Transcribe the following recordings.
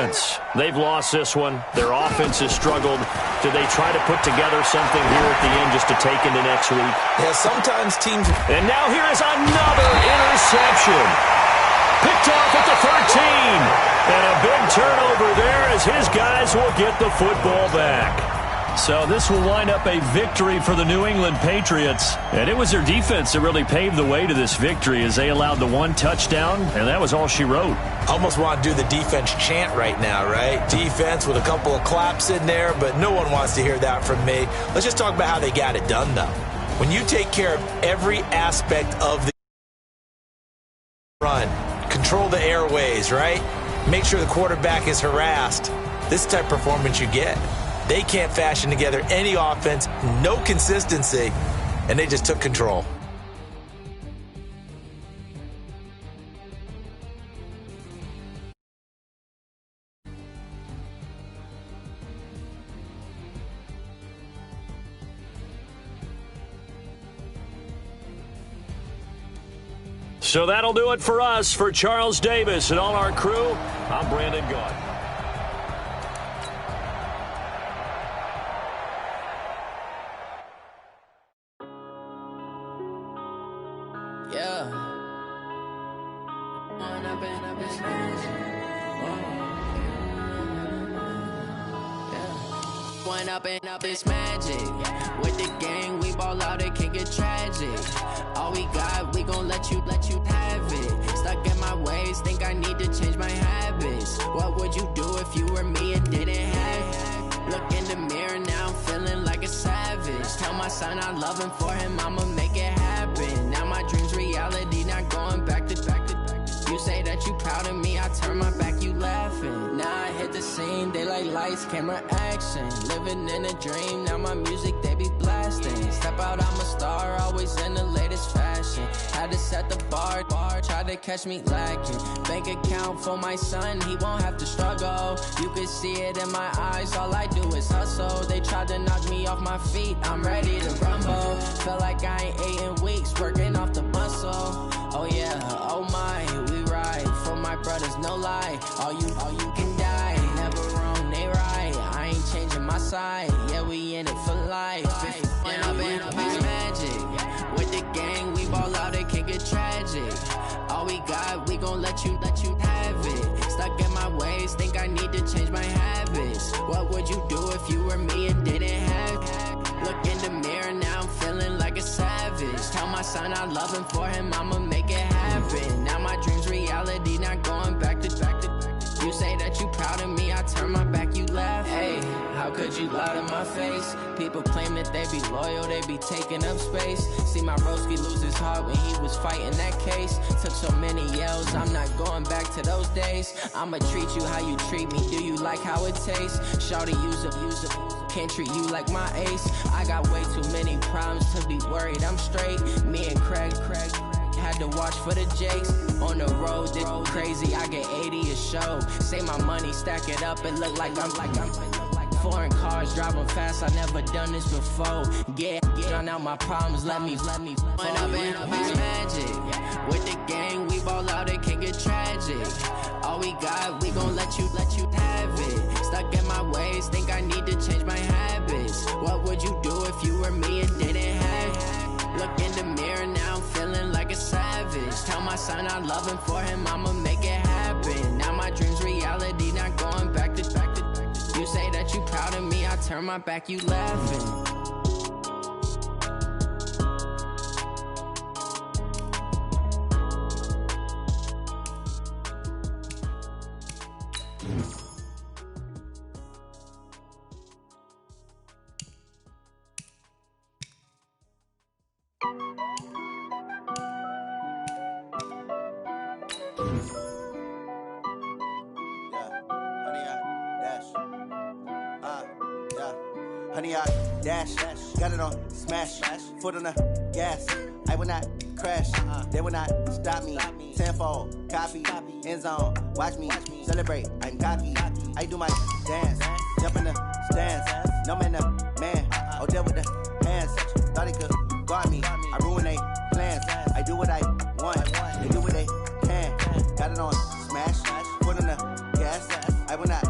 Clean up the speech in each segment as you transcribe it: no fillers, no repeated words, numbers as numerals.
defense. They've lost this one. Their offense has struggled. Do they try to put together something here at the end just to take into next week? Yeah, sometimes teams... And now here is another interception. Picked off at the 13. And a big turnover there as his guys will get the football back. So this will wind up a victory for the New England Patriots. And it was their defense that really paved the way to this victory as they allowed the one touchdown, and that was all she wrote. Almost want to do the defense chant right now, right? Defense with a couple of claps in there, but no one wants to hear that from me. Let's just talk about how they got it done, though. When you take care of every aspect of the run, control the airways, right? Make sure the quarterback is harassed. This type of performance you get. They can't fashion together any offense, no consistency, and they just took control. So that'll do it for us. For Charles Davis and all our crew, I'm Brandon Gaudin. Up it's magic. With the gang, we ball out, it can get tragic. All we got, we gon' let you have it. Stuck in my ways, think I need to change my habits. What would you do if you were me and didn't have it? Look in the mirror now, I'm feeling like a savage. Tell my son I love him, for him I'ma make it happen. Now my dream's reality, not going back to. You say that you proud of me, I turn my back, you laughing. Now I hit the scene, they like lights, camera, action. Living in a dream, now my music, they be blasting. Step out, I'm a star, always in the latest fashion. Had to set the bar, try to catch me lacking. Bank account for my son, he won't have to struggle. You can see it in my eyes, all I do is hustle. They tried to knock me off my feet, I'm ready to rumble. Felt like I ain't ate in weeks, working off the muscle. Oh yeah, oh my, we ride for my brothers, no lie. All you can die, never wrong, they right. I ain't changing my side, yeah, we in it for life. When I've been up, it's magic. With the gang, we ball out, it can get tragic. All we got, we gon' let you have it. Stuck in my ways, think I need to change my habits. What would you do if you were me and didn't have it? Look in the mirror, now I'm feeling like a savage. Tell my son I love him, for him I'ma make it happen. Now my dream's reality, not going back to. You say that you proud of me, I turn my back, you laugh. Hey, how could you lie to my face? People claim that they be loyal, they be taking up space. See my broski lose his heart when he was fighting that case. Took so many yells, I'm not going back to those days. I'ma treat you how you treat me, do you like how it tastes? Shawty, use up, can't treat you like my ace. I got way too many problems to be worried, I'm straight. Me and Craig had to watch for the Jakes. On the road, this crazy, I get 80 a show. Say my money, stack it up, it look like I'm foreign cars, driving fast, I never done this before. Get on out my problems, let me. When I've been up, it's magic. With the gang, we ball out, it can get tragic. All we got, we gon' let you have it. Stuck in my ways, think I need to change my habits. What would you do if you were me and didn't have it? Look in the mirror, now I'm feeling like a savage. Tell my son I love him, for him I'ma make it happen. Now my dream's reality, not going back to. You say that you proud of me, I turn my back, you laughing. Honey, I dash, got it on smash, foot on the gas. I will not crash, they will not stop me. Tenfold, copy, end zone, watch me celebrate. I'm cocky, I do my dance, jump in the stands. No man, man, oh, deal with the hands. Thought he could guard me, I ruin they plans. I do what I want, they do what they can. Got it on smash, foot on the gas. I will not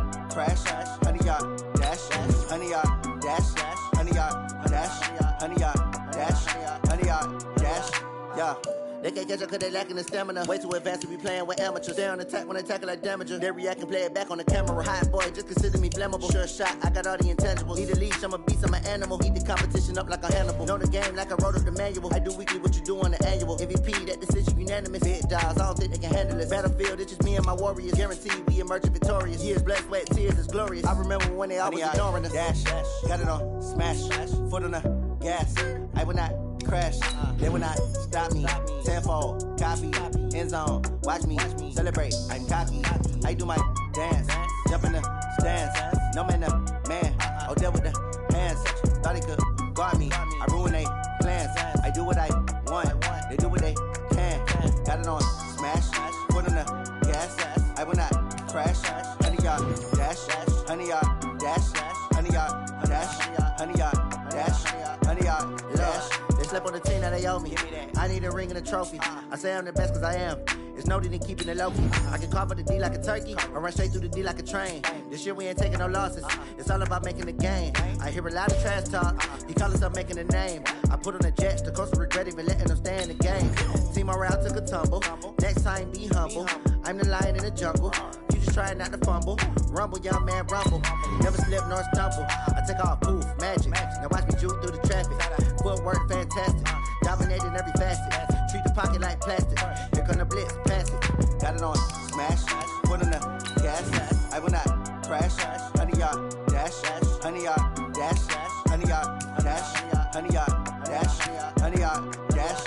can't catch up cause they lacking the stamina. Way too advanced to be playing with amateurs. Stay on attack when I tackle like damager. They react and play it back on the camera. Hot boy, just consider me flammable. Sure shot, I got all the intangibles. Need a leash, I'm a beast, I'm an animal. Eat the competition up like a Hannibal. Know the game like I wrote up the manual. I do weekly what you do on the annual. MVP, that decision unanimous. Big dogs, I don't think they can handle it. Battlefield, it's just me and my warriors. Guaranteed we emerging victorious. Years, blood, sweat, tears, is glorious. I remember when they always ignoring us. Dash, got it on, smash, foot on the gas. I will not crash, they will not stop me. Tenfold, copy, end zone, watch me celebrate. I'm cocky, I do my dance, jump in the stands. No man, the man, oh, deal with the hands. Thought he could guard me, I ruin they plans. I do what I want, they do what they can. Got it on, smash, foot on the gas. I will not crash, 100 yard dash, 100 yard dash, 100 yard dash, 100 yard dash, 100 yard dash. They slept on the team that they owe me. I need a ring and a trophy. I say I'm the best cause I am. It's no need in keeping it low key. I can carve up the D like a turkey or run straight through the D like a train. This year we ain't taking no losses. It's all about making the game. I hear a lot of trash talk. He call himself making a name. I put on the Jets. The coach will regret even letting them stay in the game. Team morale took a tumble. Next time be humble. I'm the lion in the jungle. You just trying not to fumble. Rumble, young man, rumble. Never slip nor stumble. I take off, poof, magic. Now watch me juke through the traffic. Footwork fantastic. Dominating every facet. Treat the pocket like plastic. Here come the blitz, pass it. Got it on, smash. Foot on the gas. I will not crash. 100 yard dash. 100 yard dash. 100 yard dash. 100 yard dash. 100 yard dash.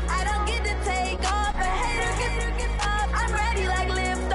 I don't get to take off. A hater get off. I'm ready like lift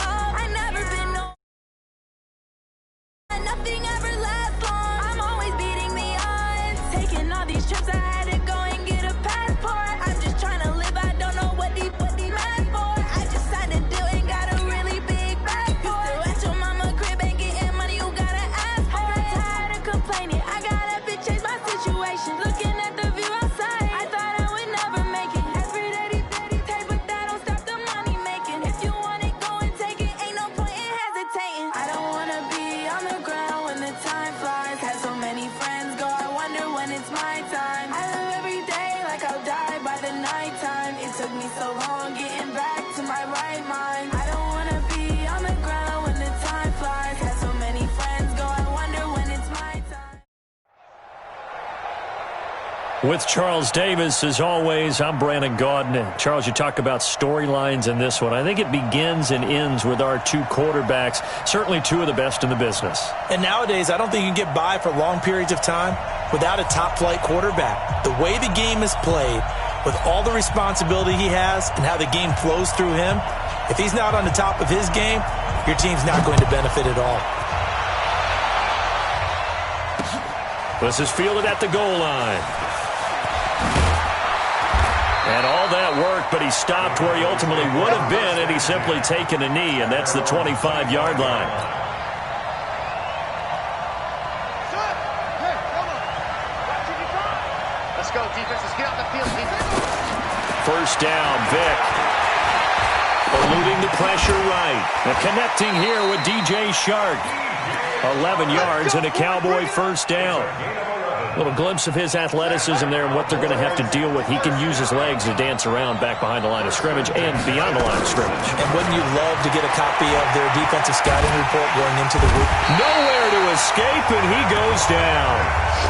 With Charles Davis, as always, I'm Brandon Gaudin. Charles, you talk about storylines in this one. I think it begins and ends with our two quarterbacks, certainly two of the best in the business. And nowadays, I don't think you can get by for long periods of time without a top-flight quarterback. The way the game is played, with all the responsibility he has and how the game flows through him, if he's not on the top of his game, your team's not going to benefit at all. This is fielded at the goal line. And all that work, but he stopped where he ultimately would have been had he simply taken a knee, and that's the 25-yard line. Let's go, defense. Let's get out the field, defense. First down, Vick. Eluding the pressure right. And connecting here with DJ Shark. 11 yards and a Cowboy first down. A little glimpse of his athleticism there and what they're going to have to deal with. He can use his legs to dance around back behind the line of scrimmage and beyond the line of scrimmage. And wouldn't you love to get a copy of their defensive scouting report going into the week? Nowhere to escape, and he goes down.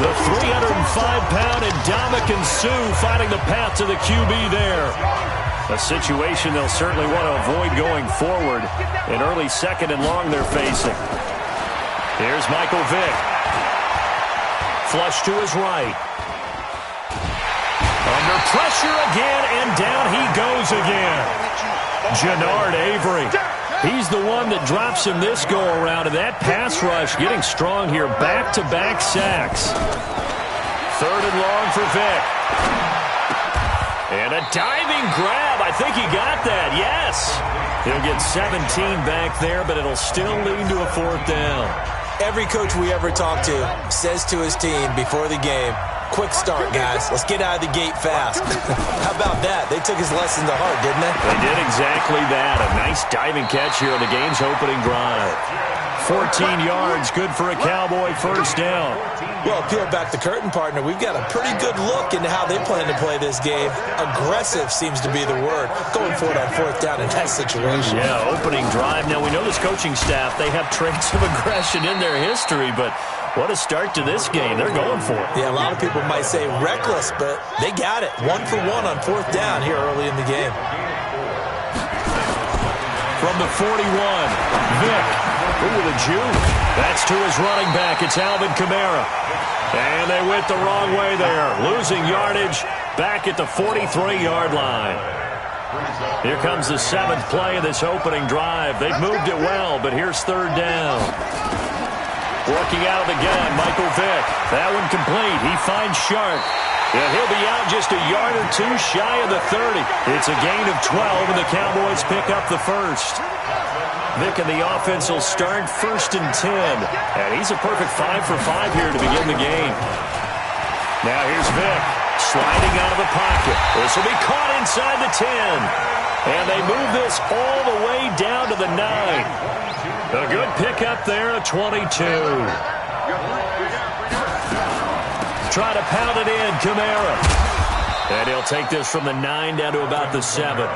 The 305-pound Ndamukong Suh finding the path to the QB there. A situation they'll certainly want to avoid going forward. An early second and long they're facing. Here's Michael Vick. Flush to his right. Under pressure again, and down he goes again. Genard Avery. He's the one that drops him this go-around, and that pass rush getting strong here. Back-to-back sacks. Third and long for Vick. And a diving grab. I think he got that. Yes. He'll get 17 back there, but it'll still lead to a fourth down. Every coach we ever talk to says to his team before the game, quick start, guys. Let's get out of the gate fast. How about that? They took his lesson to heart, didn't they? They did exactly that. A nice diving catch here on the game's opening drive. 14 yards, good for a Cowboy first down. Well, peel back the curtain, partner. We've got a pretty good look into how they plan to play this game. Aggressive seems to be the word. Going for it on fourth down in that situation. Yeah, opening drive. Now, we know this coaching staff, they have traits of aggression in their history, but what a start to this game. They're going for it. Yeah, a lot of people might say reckless, but they got it. 1 for 1 on fourth down here early in the game. From the 41, Vick. Ooh, the juke. That's to his running back. It's Alvin Kamara. And they went the wrong way there. Losing yardage back at the 43-yard line. Here comes the 7th play of this opening drive. They've moved it well, but here's third down. Working out of the gun, Michael Vick. That one complete. He finds Shark. Yeah, he'll be out just a yard or two shy of the 30. It's a gain of 12, and the Cowboys pick up the first. Vick and the offense will start 1st and 10. And he's a perfect 5 for 5 here to begin the game. Now here's Vick sliding out of the pocket. This will be caught inside the 10. And they move this all the way down to the 9. A good pickup there, a 22. Try to pound it in, Kamara. And he'll take this from the 9 down to about the 7.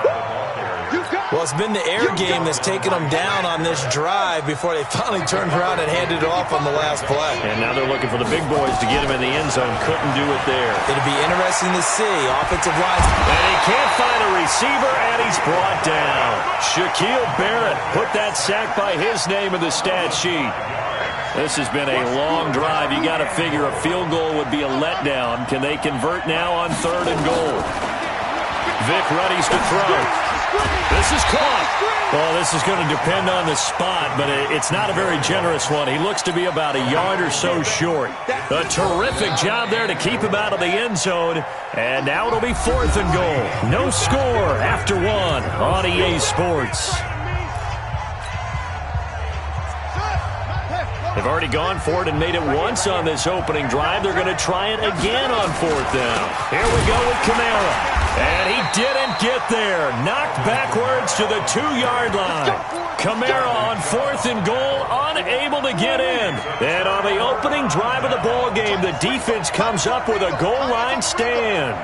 Well, it's been the air game that's taken them down on this drive before they finally turned around and handed it off on the last play. And now they're looking for the big boys to get him in the end zone. Couldn't do it there. It'll be interesting to see. Offensive line. And he can't find a receiver, and he's brought down. Shaquille Barrett put that sack by his name in the stat sheet. This has been a long drive. You got to figure a field goal would be a letdown. Can they convert now on 3rd and goal? Vick readies to throw. This is caught. Well, this is going to depend on the spot, but it's not a very generous one. He looks to be about a yard or so short. A terrific job there to keep him out of the end zone. And now it'll be 4th and goal. No score after 1 on EA Sports. They've already gone for it and made it once on this opening drive. They're going to try it again on 4th down. Here we go with Kamara. And he didn't get there. Knocked backwards to the 2-yard line. Kamara on 4th and goal, unable to get in. And on the opening drive of the ball game, the defense comes up with a goal line stand.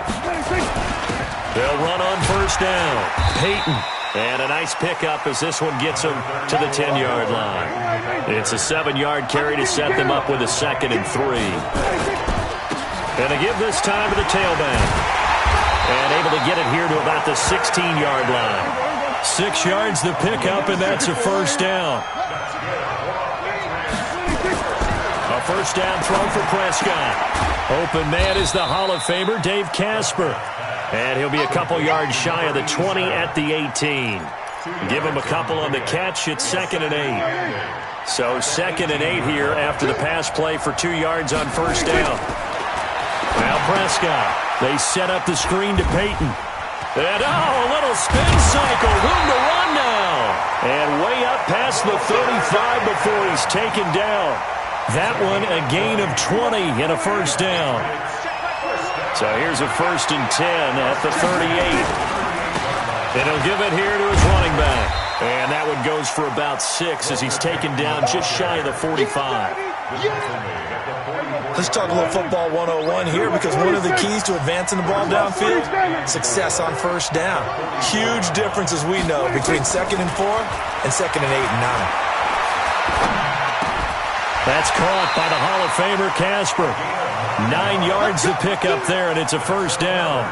They'll run on 1st down. Peyton. And a nice pickup as this one gets him to the 10-yard line. It's a 7-yard carry to set them up with a 2nd and 3. And they give this time to the tailback. And able to get it here to about the 16-yard line. 6 yards the pickup, and that's a first down. A first down throw for Prescott. Open man is the Hall of Famer, Dave Casper. And he'll be a couple yards shy of the 20 at the 18. Give him a couple on the catch. It's 2nd and 8. So 2nd and 8 here after the pass play for 2 yards on first down. Now Prescott. They set up the screen to Peyton. And a little spin cycle. Room to run now. And way up past the 35 before he's taken down. That one a gain of 20 and a first down. So here's a 1st and 10 at the 38. And he'll give it here to his running back. And that one goes for about 6 as he's taken down just shy of the 45. Let's talk a little football 101 here, because one of the keys to advancing the ball downfield, success on first down. Huge difference, as we know, between 2nd and 4 and 2nd and 8 and 9. That's caught by the Hall of Famer Casper. 9 yards to pick up there, and it's a first down.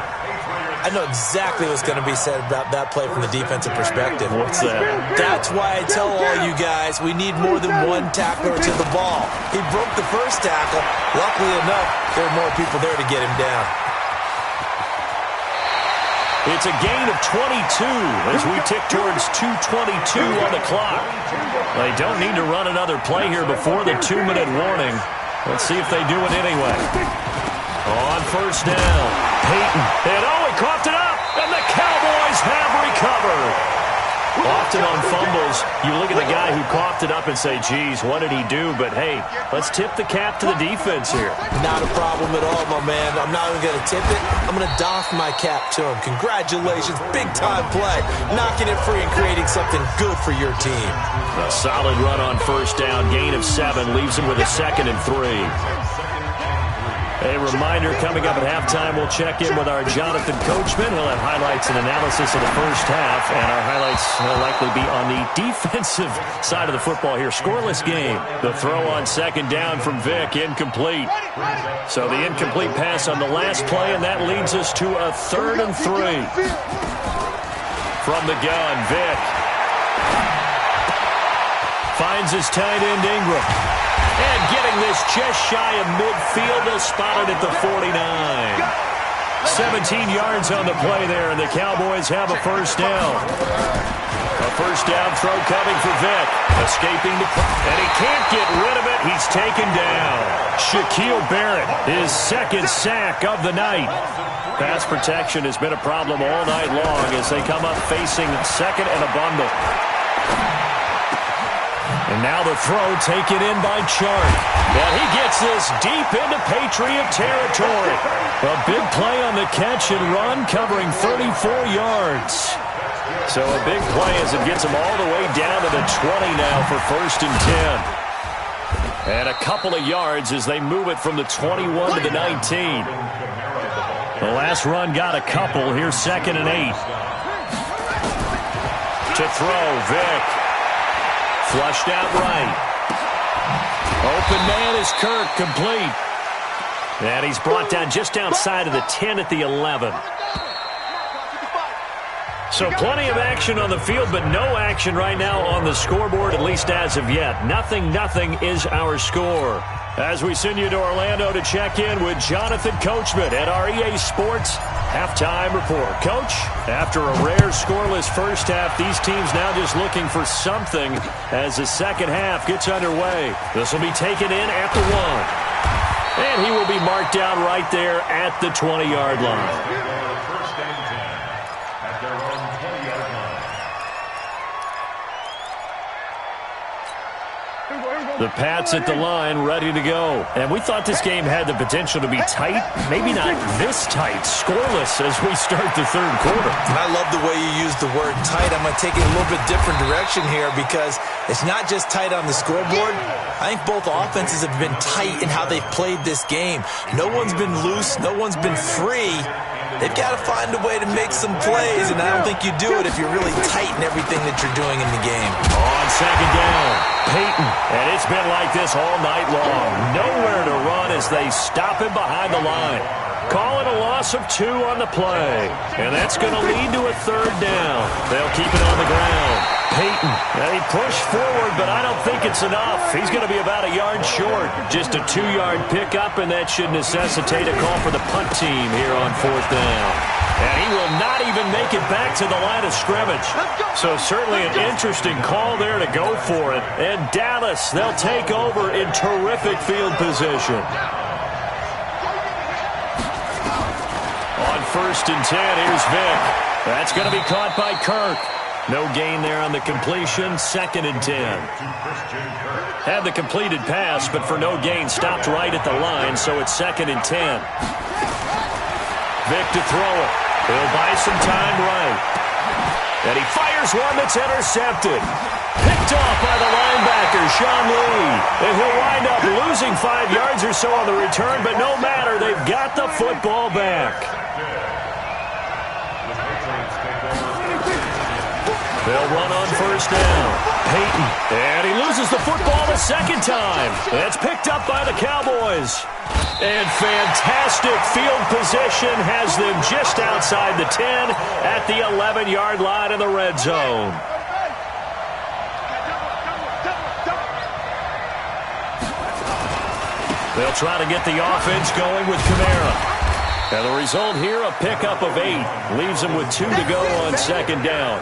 I know exactly what's going to be said about that play from the defensive perspective. What's that? That's why I tell all you guys we need more than one tackler to the ball. He broke the first tackle. Luckily enough, there are more people there to get him down. It's a gain of 22 as we tick towards 2:22 on the clock. They don't need to run another play here before the 2-minute warning. Let's see if they do it anyway. On first down, Peyton. And he coughed it up, and the Cowboys have recovered. Often on fumbles, you look at the guy who coughed it up and say, geez, what did he do? But, hey, let's tip the cap to the defense here. Not a problem at all, my man. I'm not even going to tip it. I'm going to doff my cap to him. Congratulations. Big-time play. Knocking it free and creating something good for your team. A solid run on first down. Gain of 7 leaves him with a 2nd and 3. A reminder, coming up at halftime, we'll check in with our Jonathan Coachman. He'll have highlights and analysis of the first half, and our highlights will likely be on the defensive side of the football here. Scoreless game. The throw on 2nd down from Vick, incomplete. So the incomplete pass on the last play, and that leads us to a 3rd and 3. From the gun, Vick finds his tight end, Ingram. And getting this just shy of midfield, they'll spot it at the 49. 17 yards on the play there, and the Cowboys have a first down. A first down throw coming for Vick. Escaping the and he can't get rid of it. He's taken down. Shaquille Barrett, his 2nd sack of the night. Pass protection has been a problem all night long as they come up facing 2nd and a bundle. And now the throw taken in by Chark. And he gets this deep into Patriot territory. A big play on the catch and run, covering 34 yards. So a big play as it gets him all the way down to the 20 now for 1st and 10. And a couple of yards as they move it from the 21 to the 19. The last run got a couple. Here's 2nd and 8. To throw, Vick. Flushed out right. Open man is Kirk, complete. And he's brought down just outside of the 10 at the 11. So plenty of action on the field, but no action right now on the scoreboard, at least as of yet. 0-0 is our score. As we send you to Orlando to check in with Jonathan Coachman at our EA Sports Halftime Report. Coach, after a rare scoreless first half, these teams now just looking for something as the second half gets underway. This will be taken in at the 1. And he will be marked down right there at the 20-yard line. The Pats at the line, ready to go. And we thought this game had the potential to be tight. Maybe not this tight. Scoreless as we start the 3rd quarter. And I love the way you use the word tight. I'm going to take it a little bit different direction here because it's not just tight on the scoreboard. I think both offenses have been tight in how they've played this game. No one's been loose. No one's been free. They've got to find a way to make some plays, and I don't think you do it if you're really tight in everything that you're doing in the game. On second down. Peyton, and it's been like this all night long. Nowhere to run as they stop him behind the line. Call it a loss of 2 on the play. And that's going to lead to a third down. They'll keep it on the ground. Peyton, he pushed forward, but I don't think it's enough. He's going to be about a yard short. Just a 2-yard pickup, and that should necessitate a call for the punt team here on 4th down. And he will not even make it back to the line of scrimmage. So certainly an interesting call there to go for it. And Dallas, they'll take over in terrific field position. On 1st and 10, here's Vick. That's going to be caught by Kirk. No gain there on the completion. 2nd and 10. Had the completed pass, but for no gain, stopped right at the line, so it's 2nd and 10. Vick to throw it. He'll buy some time right. And he fires one that's intercepted. Picked off by the linebacker, Sean Lee. And he'll wind up losing 5 yards or so on the return, but no matter, they've got the football back. They'll run on 1st down. Peyton. And he loses the football the 2nd time. That's picked up by the Cowboys. And fantastic field position has them just outside the 10 at the 11-yard line in the red zone. They'll try to get the offense going with Kamara. And the result here, a pickup of 8. Leaves them with 2 to go on 2nd down.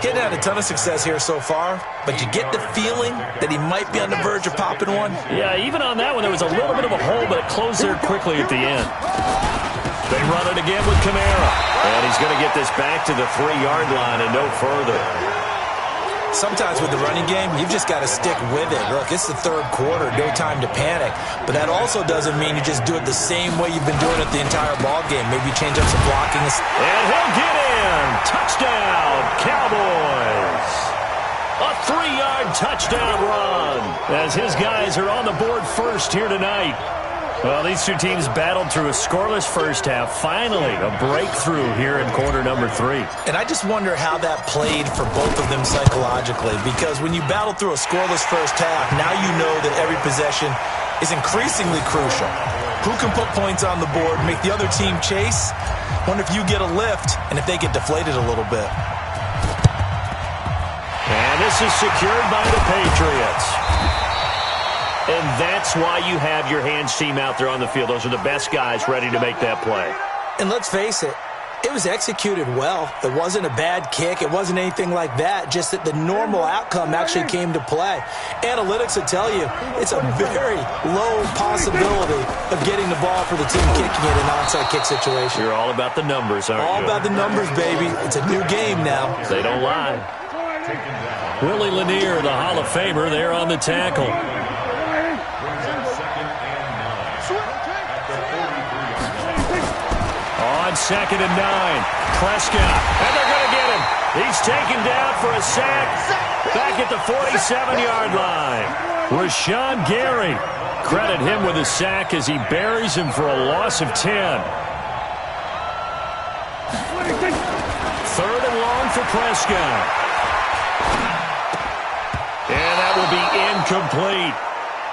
Getting had a ton of success here so far, but you get the feeling that he might be on the verge of popping one. Yeah, even on that one, there was a little bit of a hole, but it closed there quickly at the end. They run it again with Kamara. And he's going to get this back to the 3-yard line and no further. Sometimes with the running game, you've just got to stick with it. Look, it's the 3rd quarter, no time to panic. But that also doesn't mean you just do it the same way you've been doing it the entire ball game. Maybe change up some blocking. And he'll get in. Touchdown, Cowboys. A 3-yard touchdown run as his guys are on the board first here tonight. Well, these two teams battled through a scoreless first half. Finally, a breakthrough here in quarter number 3. And I just wonder how that played for both of them psychologically, because when you battle through a scoreless first half, now you know that every possession is increasingly crucial. Who can put points on the board, make the other team chase? Wonder if you get a lift and if they get deflated a little bit. And this is secured by the Patriots. And that's why you have your hands team out there on the field. Those are the best guys ready to make that play. And let's face it, it was executed well. It wasn't a bad kick. It wasn't anything like that. Just that the normal outcome actually came to play. Analytics will tell you it's a very low possibility of getting the ball for the team kicking it in an onside kick situation. You're all about the numbers, aren't you? All about the numbers, baby. It's a new game now. They don't lie. Willie Lanier, the Hall of Famer, there on the tackle. On 2nd and 9, Prescott, and they're going to get him. He's taken down for a sack back at the 47-yard line. Rashawn Gary, credit him with a sack as he buries him for a loss of 10. 3rd and long for Prescott. And that will be incomplete.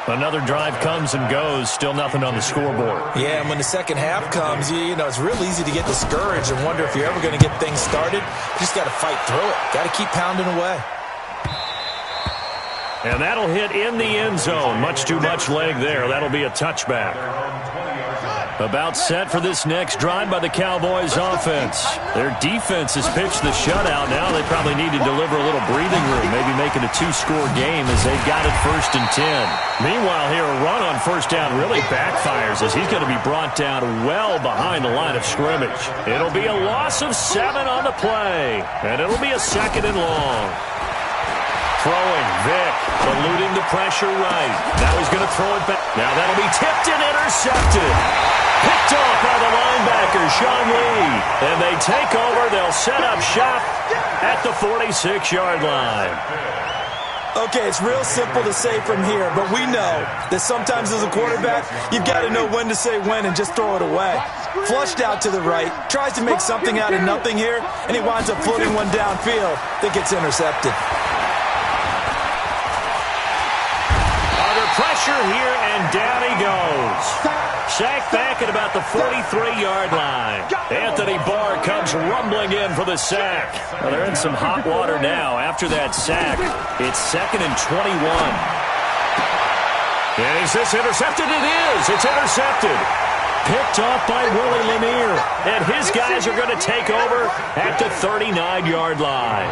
Another drive comes and goes. Still nothing on the scoreboard. Yeah, and when the second half comes, you know, it's real easy to get discouraged and wonder if you're ever going to get things started. You just got to fight through it. Got to keep pounding away. And that'll hit in the end zone. Much too much leg there. That'll be a touchback. About set for this next drive by the Cowboys offense. Their defense has pitched the shutout. Now they probably need to deliver a little breathing room, maybe make it a 2-score game as they've got it 1st and 10. Meanwhile, here a run on 1st down really backfires as he's going to be brought down well behind the line of scrimmage. It'll be a loss of 7 on the play, and it'll be a 2nd and long. Throwing, Vick, eluding the pressure right. Now he's going to throw it back. Now that'll be tipped and intercepted. Picked off by the linebacker, Sean Lee. And they take over. They'll set up shop at the 46-yard line. Okay, it's real simple to say from here, but we know that sometimes as a quarterback, you've got to know when to say when and just throw it away. Flushed out to the right, tries to make something out of nothing here, and he winds up floating one downfield that gets intercepted. pressure here, and down he goes. Sacked back at about the 43-yard line. Anthony Barr comes rumbling in for the sack. Well, they're in some hot water now after that sack. It's 2nd and 21. And is this intercepted? It is. It's intercepted. Picked off by Willie Lanier. And his guys are going to take over at the 39-yard line.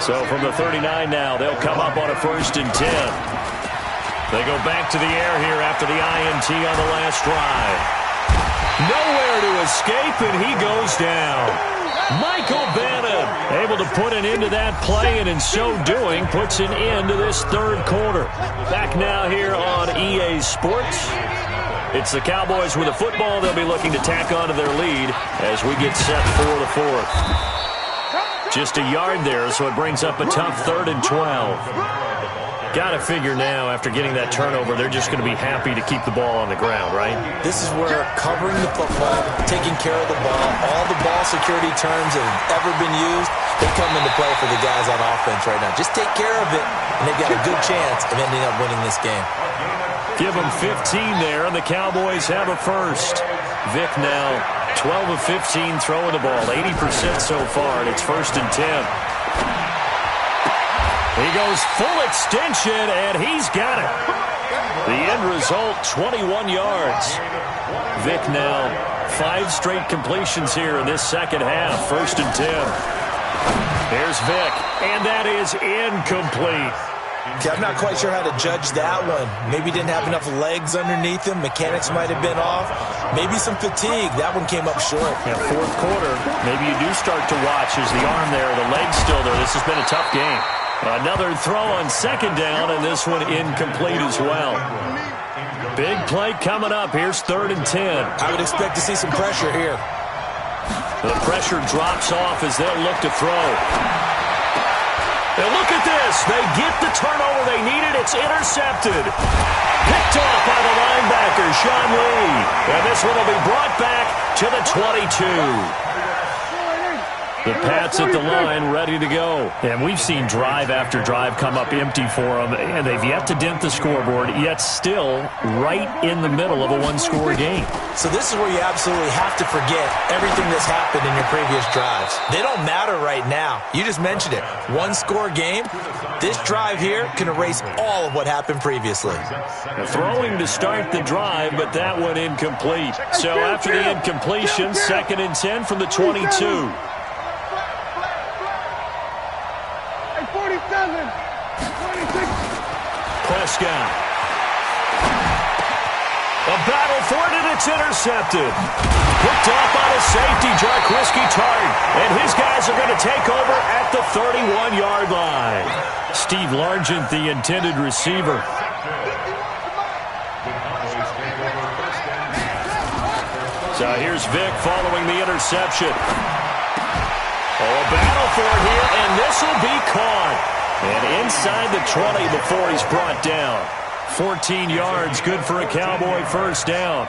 So from the 39 now, they'll come up on a 1st and 10. They go back to the air here after the INT on the last drive. Nowhere to escape, and he goes down. Michael Bannon able to put an end to that play, and in so doing, puts an end to this 3rd quarter. Back now here on EA Sports. It's the Cowboys with a football. They'll be looking to tack onto their lead as we get set for the 4th. Just a yard there, so it brings up a tough 3rd and 12. Got to figure now, after getting that turnover, they're just going to be happy to keep the ball on the ground, right? This is where covering the football, taking care of the ball, all the ball security terms that have ever been used, they come into play for the guys on offense right now. Just take care of it, and they've got a good chance of ending up winning this game. Give them 15 there, and the Cowboys have a 1st. Vic now 12 of 15 throwing the ball, 80% so far, and it's 1st and 10. He goes full extension, and he's got it. The end result, 21 yards. Vic now 5 straight completions here in this second half, 1st and 10. Here's Vic, and that is incomplete. Okay, I'm not quite sure how to judge that one. Maybe didn't have enough legs underneath him. Mechanics might have been off. Maybe some fatigue. That one came up short. Yeah, 4th quarter, maybe you do start to watch as the arm there, the leg's still there. This has been a tough game. Another throw on 2nd down, and this one incomplete as well. Big play coming up. Here's 3rd and 10. I would expect to see some pressure here. The pressure drops off as they'll look to throw. And look at this. They get the turnover they needed. It's intercepted. Picked off by the linebacker, Sean Lee. And this one will be brought back to the 22. The Pats at the line, ready to go. And we've seen drive after drive come up empty for them, and they've yet to dent the scoreboard, yet still right in the middle of a one-score game. So this is where you absolutely have to forget everything that's happened in your previous drives. They don't matter right now. You just mentioned it. One-score game. This drive here can erase all of what happened previously. Throwing to start the drive, but that one incomplete. So after the incompletion, 2nd and 10 from the 22. Prescott. A battle for it, and it's intercepted. Picked off by the safety, Jaquiski Tartt. And his guys are going to take over at the 31-yard line. Steve Largent, the intended receiver. So here's Vic following the interception. Oh, a battle for it here, and this will be caught. And inside the 20 before he's brought down. 14 yards, good for a Cowboy 1st down.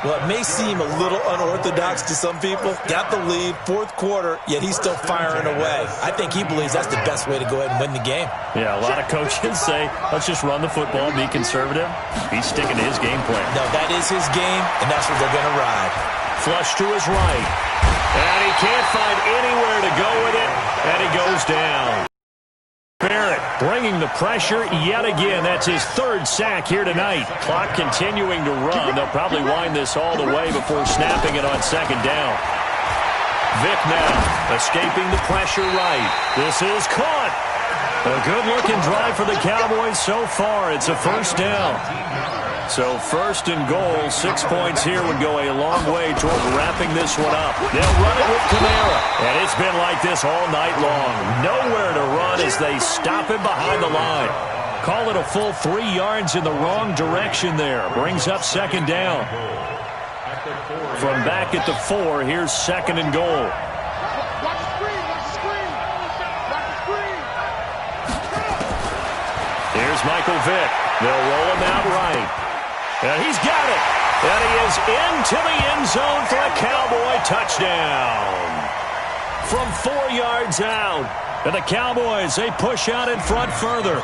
Well, it may seem a little unorthodox to some people. Got the lead, 4th quarter, yet he's still firing away. I think he believes that's the best way to go ahead and win the game. Yeah, a lot of coaches say, let's just run the football, be conservative. He's sticking to his game plan. No, that is his game, and that's where they're going to ride. Flush to his right. And he can't find anywhere to go with it, and he goes down. Barrett bringing the pressure yet again. That's his 3rd sack here tonight. Clock continuing to run. They'll probably wind this all the way before snapping it on 2nd down. Vic now escaping the pressure right. This is caught. A good-looking drive for the Cowboys so far. It's a 1st down. So 1st and goal, 6 points here would go a long way toward wrapping this one up. They'll run it with Kamara. And it's been like this all night long. Nowhere to run as they stop him behind the line. Call it a full 3 yards in the wrong direction there. Brings up 2nd down. From back at the 4, here's 2nd and goal. Here's Michael Vick. They'll roll him out right. And he's got it. And he is into the end zone for a Cowboy touchdown. From 4 yards out, And the Cowboys, they push out in front further.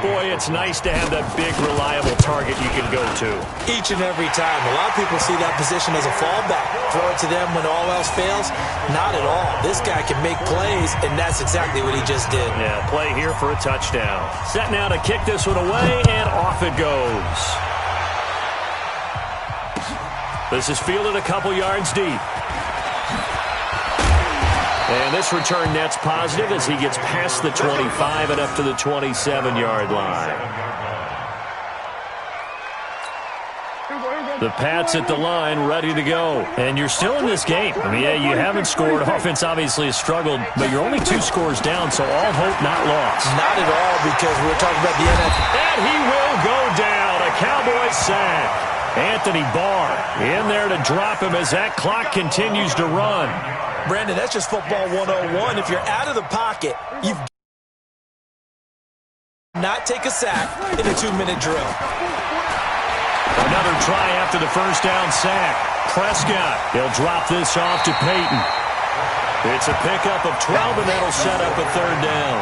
Boy, it's nice to have that big, reliable target you can go to. Each and every time. A lot of people see that position as a fallback. Throw it to them when all else fails. Not at all. This guy can make plays, and that's exactly what he just did. Yeah, play here for a touchdown. Set now to kick this one away, and off it goes. This is fielded a couple yards deep. And this return net's positive as he gets past the 25 and up to the 27-yard line. The Pats at the line, ready to go. And you're still in this game. I mean, yeah, you haven't scored. Offense obviously has struggled, but you're only 2 scores down, so all hope not lost. Not at all, because we were talking about the NFL. And he will go down. A Cowboys sack. Anthony Barr in there to drop him as that clock continues to run. Brandon, that's just football 101. If you're out of the pocket, you've not take a sack in a 2-minute drill. Another try after the first down sack. Prescott, he'll drop this off to Peyton. It's a pickup of 12, and that'll set up a third down.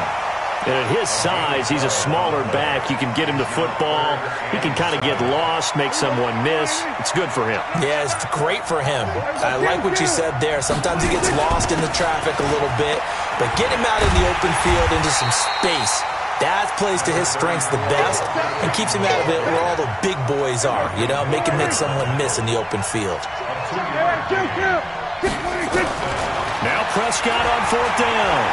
And at his size, he's a smaller back. You can get him to football. He can kind of get lost, make someone miss. It's good for him. Yeah, it's great for him. I like what you said there. Sometimes he gets lost in the traffic a little bit, but get him out in the open field into some space. That plays to his strengths the best and keeps him out of it where all the big boys are, you know, make him make someone miss in the open field. Now Prescott on 4th down.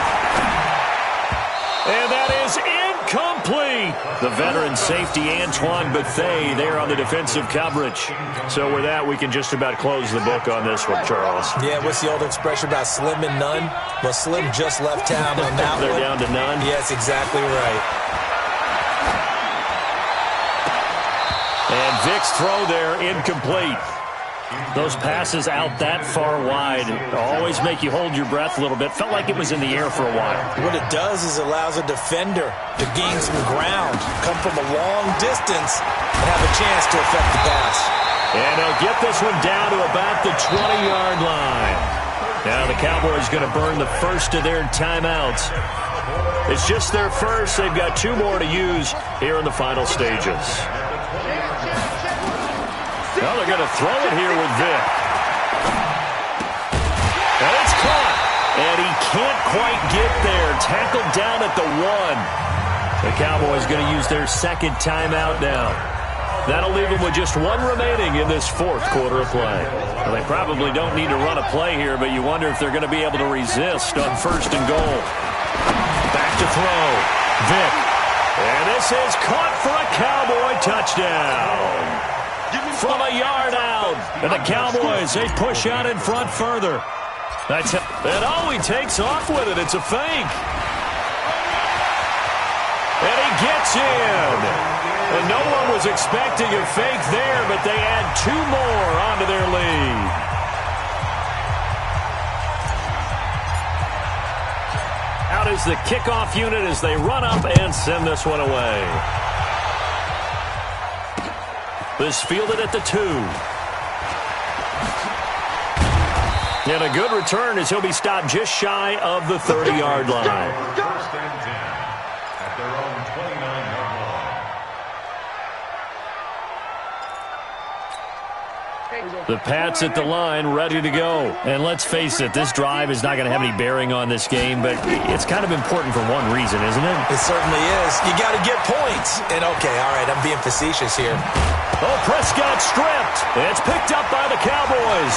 And that is incomplete. The veteran safety, Antoine Bethea, there on the defensive coverage. So with that, we can just about close the book on this one, Charles. Yeah, what's the old expression about slim and none? Well, Slim just left town on that They're one. down to none? Yes, exactly right. And Vic's throw there, incomplete. Those passes out that far wide always make you hold your breath a little bit. Felt like it was in the air for a while. What it does is allows a defender to gain some ground, come from a long distance, and have a chance to affect the pass. And they'll get this one down to about the 20-yard line. Now the Cowboys going to burn the first of their timeouts. It's just their first. They've got 2 more to use here in the final stages. Well, they're going to throw it here with Vic. And it's caught. And he can't quite get there. Tackled down at the 1. The Cowboys going to use their second timeout now. That'll leave them with just 1 remaining in this 4th quarter of play. Well, they probably don't need to run a play here, but you wonder if they're going to be able to resist on 1st and goal. Back to throw. Vic. And this is caught for a Cowboy touchdown. From a yard out. And the Cowboys, they push out in front further. That's it. And he takes off with it. It's a fake. And he gets in. And no one was expecting a fake there, but they add 2 more onto their lead. Out is the kickoff unit as they run up and send this one away. This fielded at the 2. And a good return as he'll be stopped just shy of the 30-yard line. The Pats at the line, ready to go. And let's face it, this drive is not going to have any bearing on this game, but it's kind of important for one reason, isn't it? It certainly is. You got to get points. And, okay, all right, I'm being facetious here. Oh, Prescott stripped. It's picked up by the Cowboys.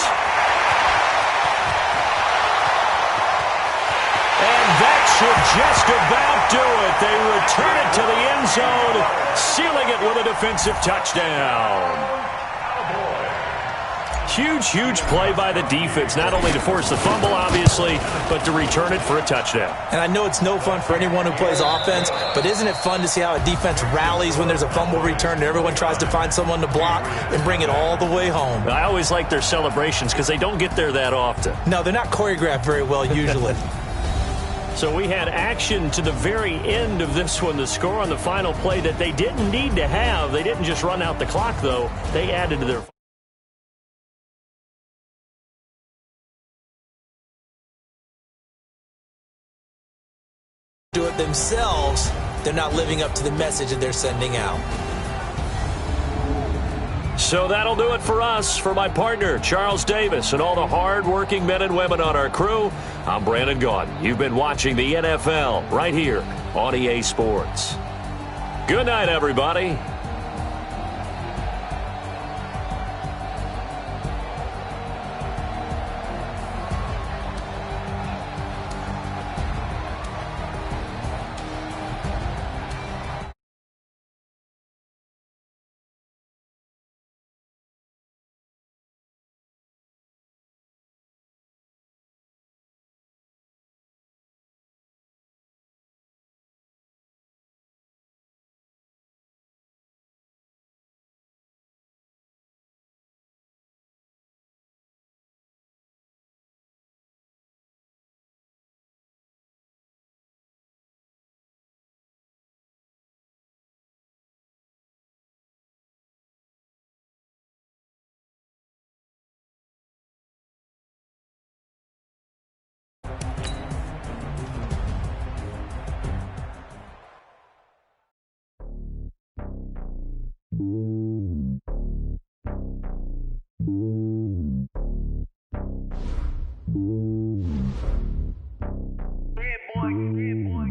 And that should just about do it. They return it to the end zone, sealing it with a defensive touchdown. Huge, huge play by the defense, not only to force the fumble, obviously, but to return it for a touchdown. And I know it's no fun for anyone who plays offense, but isn't it fun to see how a defense rallies when there's a fumble return and everyone tries to find someone to block and bring it all the way home? I always like their celebrations because they don't get there that often. No, they're not choreographed very well usually. So we had action to the very end of this one, the score on the final play that they didn't need to have. They didn't just run out the clock, though. They added to their do it themselves, they're not living up to the message that they're sending out. So that'll do it for us. For my partner, Charles Davis, and all the hard-working men and women on our crew, I'm Brandon Gaudin. You've been watching the NFL right here on EA Sports. Good night, everybody.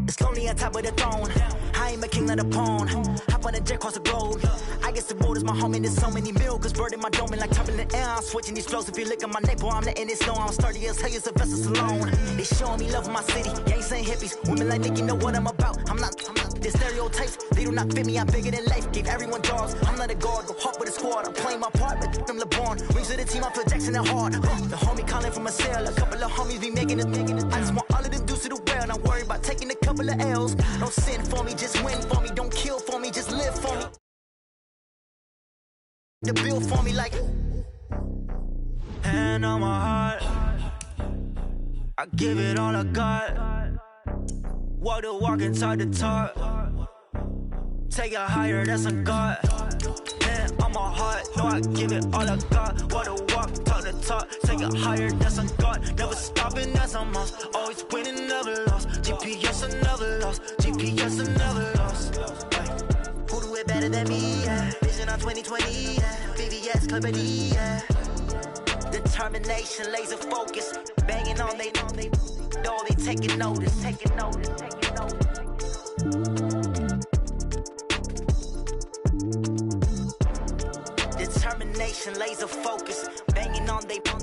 It's lonely on top of the throne. I ain't a king of the pawn. Hop on a jet across the globe. I guess the road is my home and there's so many milkers bird in my dome and like top in the air. I'm switching these flows. If you look at my neck, boy, I'm letting it snow. I'm sturdy as hell as a vessel alone. They showing me love in my city. Gangsta hippies, women like Nick, you know what I'm about. I'm not the stereotypes. They do not fit me. I'm bigger than life. Gave everyone jobs. I'm not a guard. Go hard with a squad. I'm playing my part, but I'm LeBron. Rings of the team. I feel Jackson and hard. The homie calling from a cell. A couple of homies be making it. I just want all of them dudes to do well. Not worry about taking a couple of L's. Don't sin for me, just win for me. Don't kill for me, just live for me. The bill for me like hand on my heart. I give it all I got. Walk the walk and talk the talk. Take it higher, that's a God. Hand on my heart, no, I give it all I got. Walk the walk, talk the talk. Take it higher, that's a God. Never stopping, that's a must. Always winning, never lost. GPS, I never lost. GPS, I never lost. Who do it better than me? Yeah. Vision on 2020. Yeah. VVS, Clippity. Yeah. Determination, laser focus. Banging on they door, they taking notice. Taking notice, taking notice. Determination, laser focus. Banging on they door,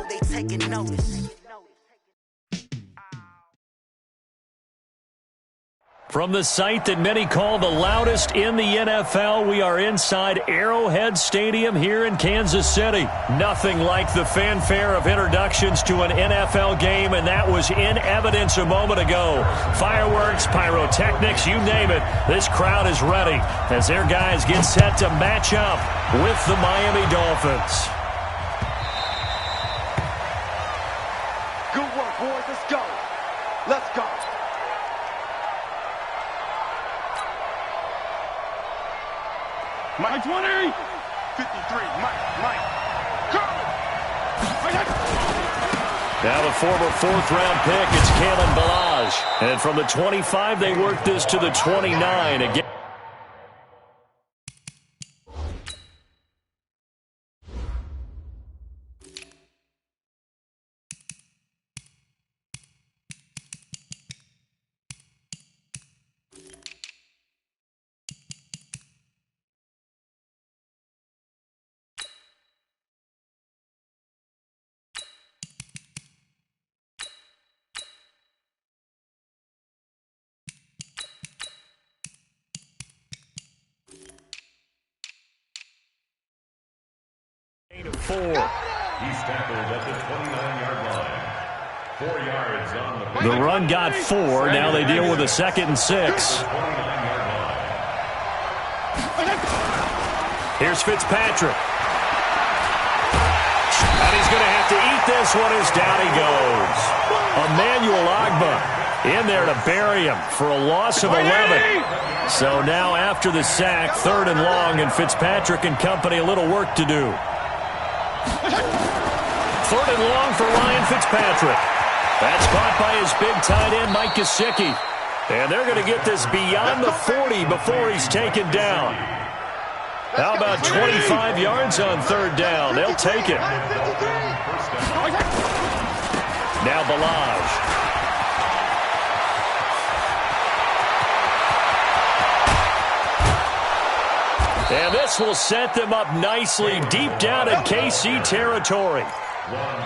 they taking notice. From the site that many call the loudest in the NFL, we are inside Arrowhead Stadium here in Kansas City. Nothing like the fanfare of introductions to an NFL game, and that was in evidence a moment ago. Fireworks, pyrotechnics, you name it. This crowd is ready as their guys get set to match up with the Miami Dolphins. Good work, boys. Let's go. Let's go. Mike 20. 53. Mike. Coming. Now the former fourth-round pick, it's Kalen Ballage. And from the 25, they work this to the 29 again. Four. He's tackled at the 29-yard line. 4 yards on The run got 4. Now they deal with a 2nd and 6. Here's Fitzpatrick. And he's going to have to eat this one as down he goes. Emmanuel Ogbah in there to bury him for a loss of 11. So now after the sack, 3rd and long, and Fitzpatrick and company a little work to do. 3rd and long for Ryan Fitzpatrick. That's caught by his big tight end, Mike Gesicki. And they're going to get this beyond the 40 before he's taken down. How about 25 yards on third down? They'll take it. Now Balaj. And this will set them up nicely deep down in KC territory.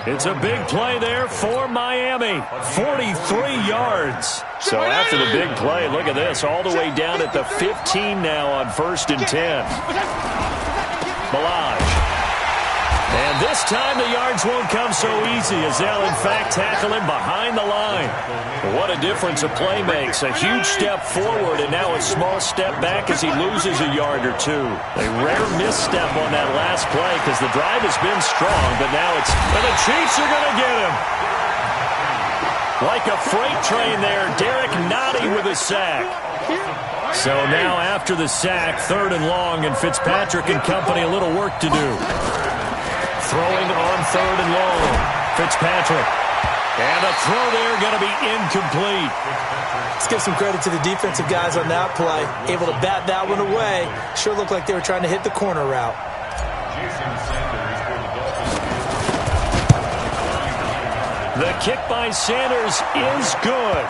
It's a big play there for Miami. 43 yards. So after the big play, look at this. All the way down at the 15 now on 1st and 10. Balaj. And this time the yards won't come so easy as they'll in fact tackle him behind the line. What a difference a play makes. A huge step forward and now a small step back as he loses a yard or two. A rare misstep on that last play because the drive has been strong, but now it's... And the Chiefs are going to get him. Like a freight train there, Derek Nottie with a sack. So now after the sack, 3rd and long, and Fitzpatrick and company a little work to do. Throwing on 3rd and long. Fitzpatrick. And a throw there going to be incomplete. Let's give some credit to the defensive guys on that play. Able to bat that one away. Sure looked like they were trying to hit the corner route. The kick by Sanders is good.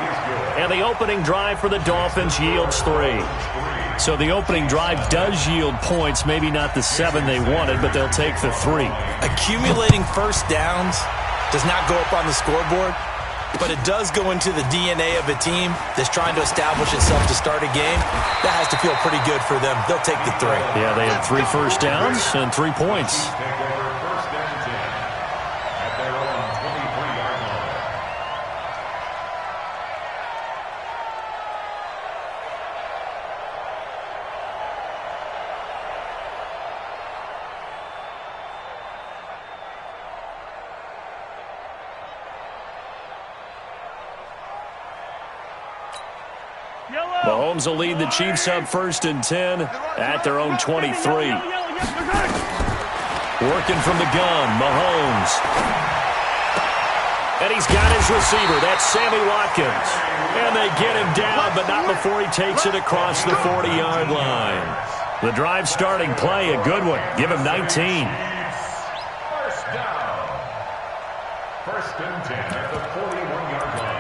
And the opening drive for the Dolphins yields 3. So the opening drive does yield points, maybe not the 7 they wanted, but they'll take the 3. Accumulating first downs does not go up on the scoreboard, but it does go into the DNA of a team that's trying to establish itself to start a game. That has to feel pretty good for them. They'll take the 3. Yeah, they had 3 first downs and 3 points. Mahomes will lead the Chiefs up 1st and 10 at their own 23. Working from the gun, Mahomes. And he's got his receiver. That's Sammy Watkins. And they get him down, but not before he takes it across the 40-yard line. The drive starting play, a good one. Give him 19. First down. 1st and 10 at the 41-yard line.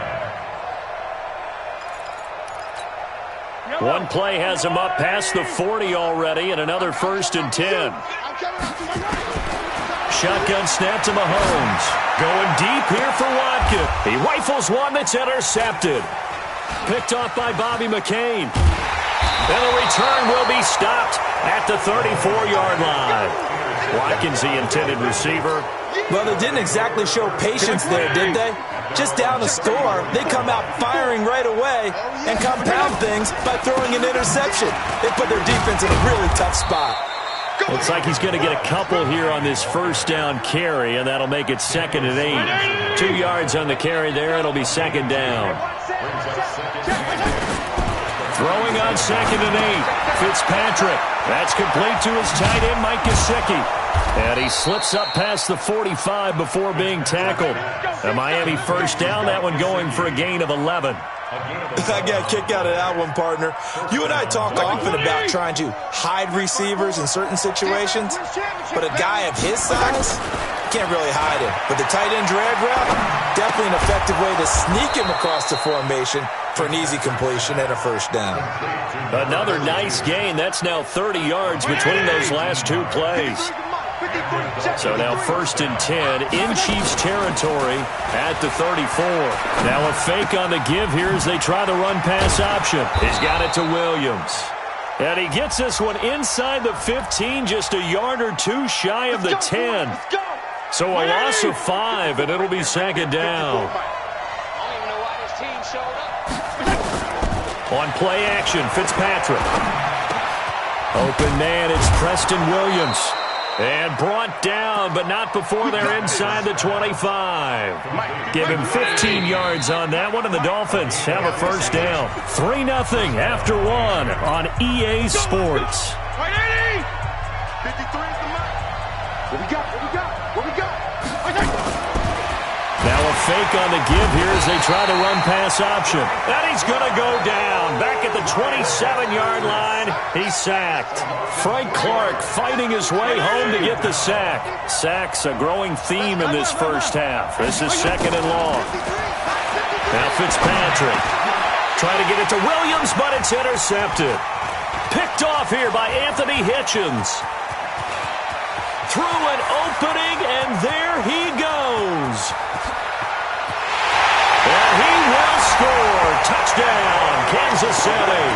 One play has him up past the 40 already, and another 1st and 10. Shotgun snap to Mahomes. Going deep here for Watkins. He rifles one that's intercepted. Picked off by Bobby McCain. And the return will be stopped at the 34-yard line. Watkins, the intended receiver. Well, they didn't exactly show patience there, did they? Just down a score, they come out firing right away and compound things by throwing an interception. They put their defense in a really tough spot. Looks like he's going to get a couple here on this first down carry, and that'll make it 2nd and 8. 2 yards on the carry there. It'll be 2nd down. Throwing on 2nd and 8. Fitzpatrick. That's complete to his tight end, Mike Gesicki. And he slips up past the 45 before being tackled. A Miami first down, that one going for a gain of 11. I got a kick out of that one, partner. You and I talk often about trying to hide receivers in certain situations, but a guy of his size can't really hide him. But the tight end drag route, definitely an effective way to sneak him across the formation for an easy completion and a first down. Another nice gain. That's now 30 yards between those last 2 plays. So now 1st and 10 in Chiefs territory at the 34. Now a fake on the give here as they try the run-pass option. He's got it to Williams. And he gets this one inside the 15, just a yard or 2 shy of the 10. So a loss of 5, and it'll be 2nd down. On play action, Fitzpatrick. Open man, it's Preston Williams. And brought down, but not before they're inside the 25. Give him 15 yards on that one, and the Dolphins have a first down. 3-0 after 1 on EA Sports. 53 is the mark. What we got? Now a fake on the give here as they try the run-pass option. And he's going to go down. Back at the 27-yard line, he's sacked. Frank Clark fighting his way home to get the sack. Sacks a growing theme in this first half. This is 2nd and long. Now Fitzpatrick trying to get it to Williams, but it's intercepted. Picked off here by Anthony Hitchens. Through an opening, and there he goes. And he will score. Touchdown, Kansas City.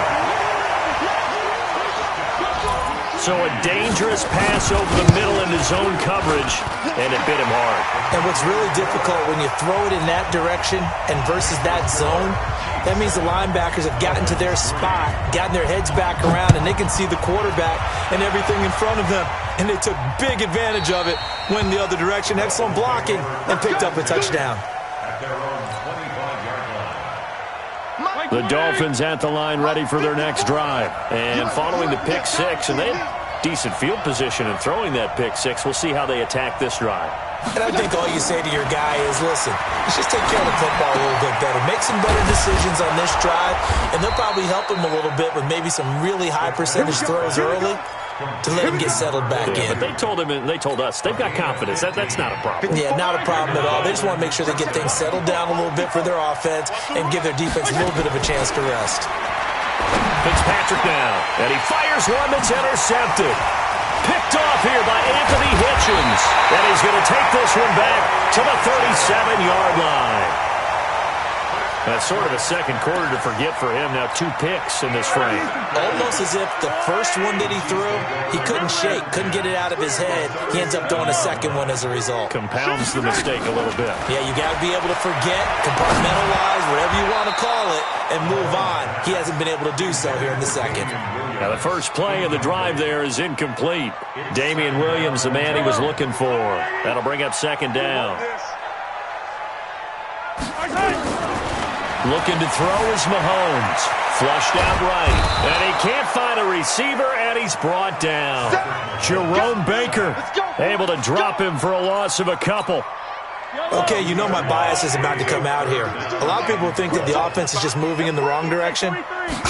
So a dangerous pass over the middle into zone coverage, and it bit him hard. And what's really difficult when you throw it in that direction and versus that zone, that means the linebackers have gotten to their spot, gotten their heads back around, and they can see the quarterback and everything in front of them. And they took big advantage of it, went the other direction, excellent blocking, and picked up a touchdown. The Dolphins at the line ready for their next drive. And following the pick six, and they had decent field position in throwing that pick six. We'll see how they attack this drive. And I think all you say to your guy is, listen, let's just take care of the football a little bit better. Make some better decisions on this drive, and they'll probably help him a little bit with maybe some really high percentage throws early to let him get settled back in. But they told us, they've got confidence. That's not a problem. Yeah, not a problem at all. They just want to make sure they get things settled down a little bit for their offense and give their defense a little bit of a chance to rest. Fitzpatrick now, and he fires one that's intercepted. Picked off here by Anthony Hitchens. And he's going to take this one back to the 37-yard line. That's sort of a second quarter to forget for him. Now 2 picks in this frame. Almost as if the first one that he threw, he couldn't shake, couldn't get it out of his head. He ends up throwing a second one as a result. Compounds the mistake a little bit. Yeah, you got to be able to forget, compartmentalize, whatever you want to call it, and move on. He hasn't been able to do so here in the second. Now the first play of the drive there is incomplete. Damian Williams, the man he was looking for. That'll bring up 2nd down. Looking to throw is Mahomes. Flushed out right. And he can't find a receiver, and he's brought down. Jerome Baker able to drop him for a loss of a couple. Okay, you know my bias is about to come out here. A lot of people think that the offense is just moving in the wrong direction.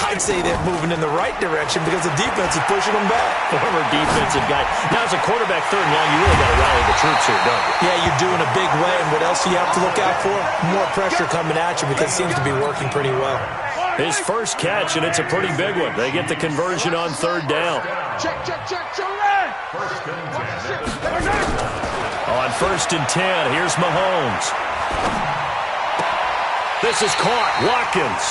I'd say they're moving in the right direction because the defense is pushing them back. Former defensive guy. Now, as a quarterback 3rd and long, you really got to rally the troops here, don't you? Yeah, you do in a big way. And what else do you have to look out for? More pressure coming at you because it seems to be working pretty well. His first catch, and it's a pretty big one. They get the conversion on 3rd down. Check. On 1st and 10, here's Mahomes. This is caught. Watkins.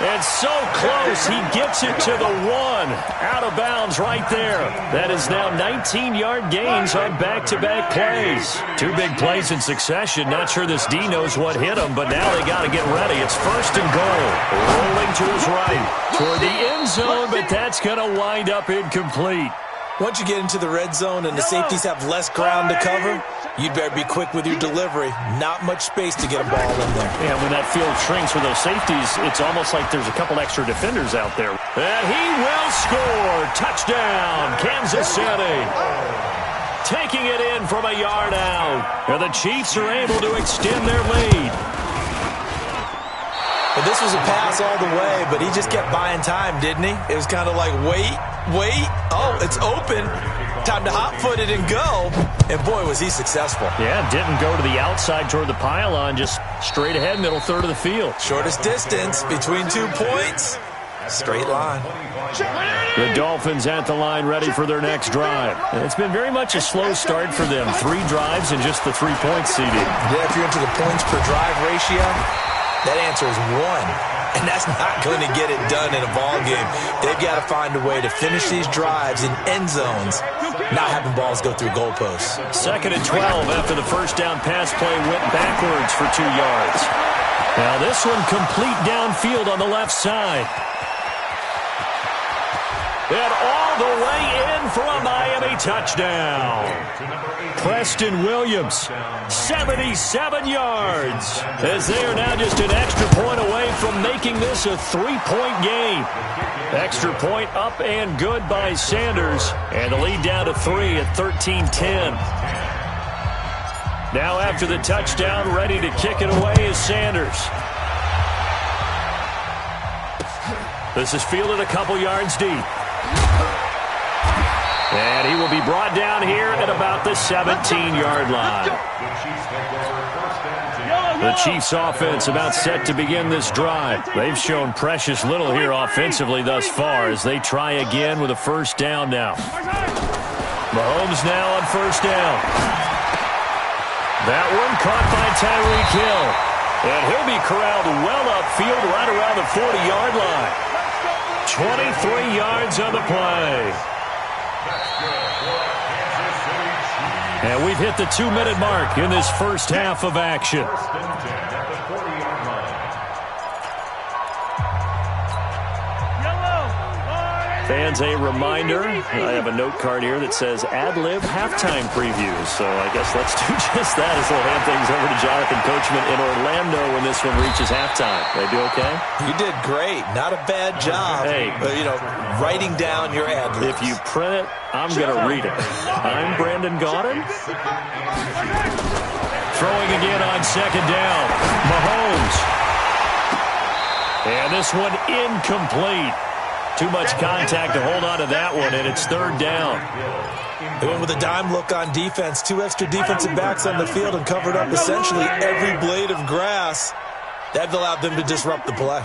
And so close, he gets it to the 1. Out of bounds right there. That is now 19-yard gains on back-to-back plays. 2 big plays in succession. Not sure this D knows what hit him, but now they got to get ready. It's 1st and goal. Rolling to his right. Toward the end zone, but that's going to wind up incomplete. Once you get into the red zone and the safeties have less ground to cover, you'd better be quick with your delivery. Not much space to get a ball in there. Yeah, when that field shrinks with those safeties, it's almost like there's a couple extra defenders out there. And he will score. Touchdown, Kansas City. Taking it in from a yard out. And the Chiefs are able to extend their lead. But this was a pass all the way, but he just kept buying time, didn't he? It was kind of like, wait. Oh, it's open. Time to hot-foot it and go. And, boy, was he successful. Yeah, didn't go to the outside toward the pylon, just straight ahead, middle third of the field. Shortest distance between 2 points. Straight line. The Dolphins at the line ready for their next drive. And it's been very much a slow start for them. 3 drives and just the 3 points seeded. Yeah, if you're into the points per drive ratio, that answer is 1. And that's not going to get it done in a ball game. They've got to find a way to finish these drives in end zones, not having balls go through goalposts. 2nd and 12 after the first down pass play went backwards for 2 yards. Now this one complete downfield on the left side. And all the way in for a Miami touchdown. Preston Williams, 77 yards, as they are now just an extra point away from making this a 3-point game. Extra point up and good by Sanders, and the lead down to 3 at 13-10. Now after the touchdown, ready to kick it away is Sanders. This is fielded a couple yards deep. And he will be brought down here at about the 17-yard line. The Chiefs offense about set to begin this drive. They've shown precious little here offensively thus far as they try again with a first down now. Mahomes now on first down. That one caught by Tyreek Hill. And he'll be corralled well upfield right around the 40-yard line. 23 yards on the play. And we've hit the 2-minute mark in this first half of action. Fans, a reminder, I have a note card here that says ad-lib halftime previews. So I guess let's do just that as we'll hand things over to Jonathan Coachman in Orlando when this one reaches halftime. They do okay? You did great. Not a bad job. Hey. Writing down your ad-libs. If you print it, I'm going to read it. I'm Brandon Gaudin. Throwing again on second down. Mahomes. And this one incomplete. Too much contact to hold on to that one, and it's third down. They went with a dime look on defense. 2 extra defensive backs on the field and covered up essentially every blade of grass. That allowed them to disrupt the play.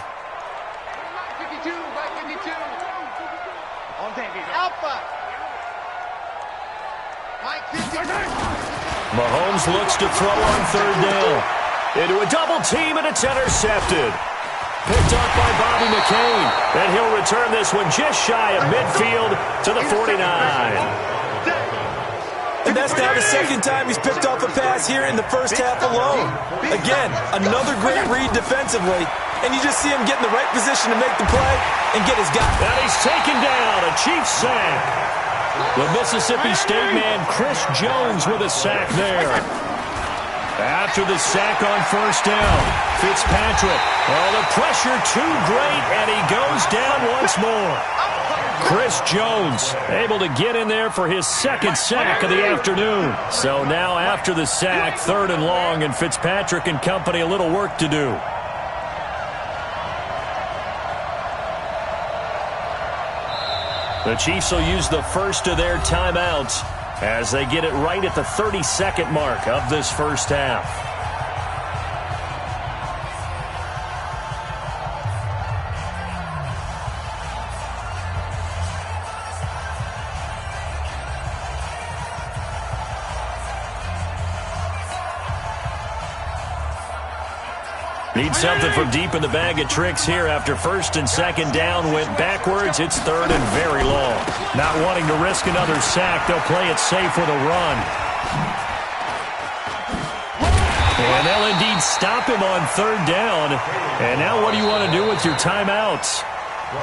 Mahomes looks to throw on third down. Into a double team, and it's intercepted. Picked up by Bobby McCain. And he'll return this one just shy of midfield to the 49. And that's now the second time he's picked off a pass here in the first half alone. Again, another great read defensively. And you just see him get in the right position to make the play and get his guy. And he's taken down, a Chiefs sack. The Mississippi State man, Chris Jones, with a sack there. After the sack on first down, Fitzpatrick. Oh, the pressure too great, and he goes down once more. Chris Jones able to get in there for his second sack of the afternoon. So now after the sack, third and long, and Fitzpatrick and company a little work to do. The Chiefs will use the first of their timeouts as they get it right at the 32nd mark of this first half. Need something from deep in the bag of tricks here after first and second down went backwards. It's third and very long. Not wanting to risk another sack, they'll play it safe with a run. And they'll indeed stop him on third down. And now what do you want to do with your timeouts?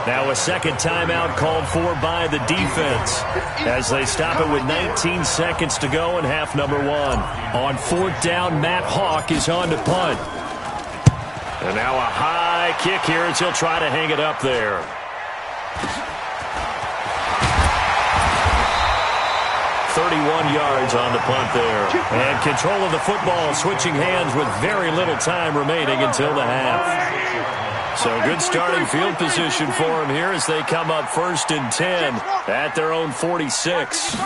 Now a second timeout called for by the defense as they stop it with 19 seconds to go in half number one. On fourth down, Matt Hawk is on to punt. And now a high kick here as he'll try to hang it up there. .31 yards on the punt there. And control of the football switching hands with very little time remaining until the half. So good starting field position for him here as they come up first and 10 at their own 46.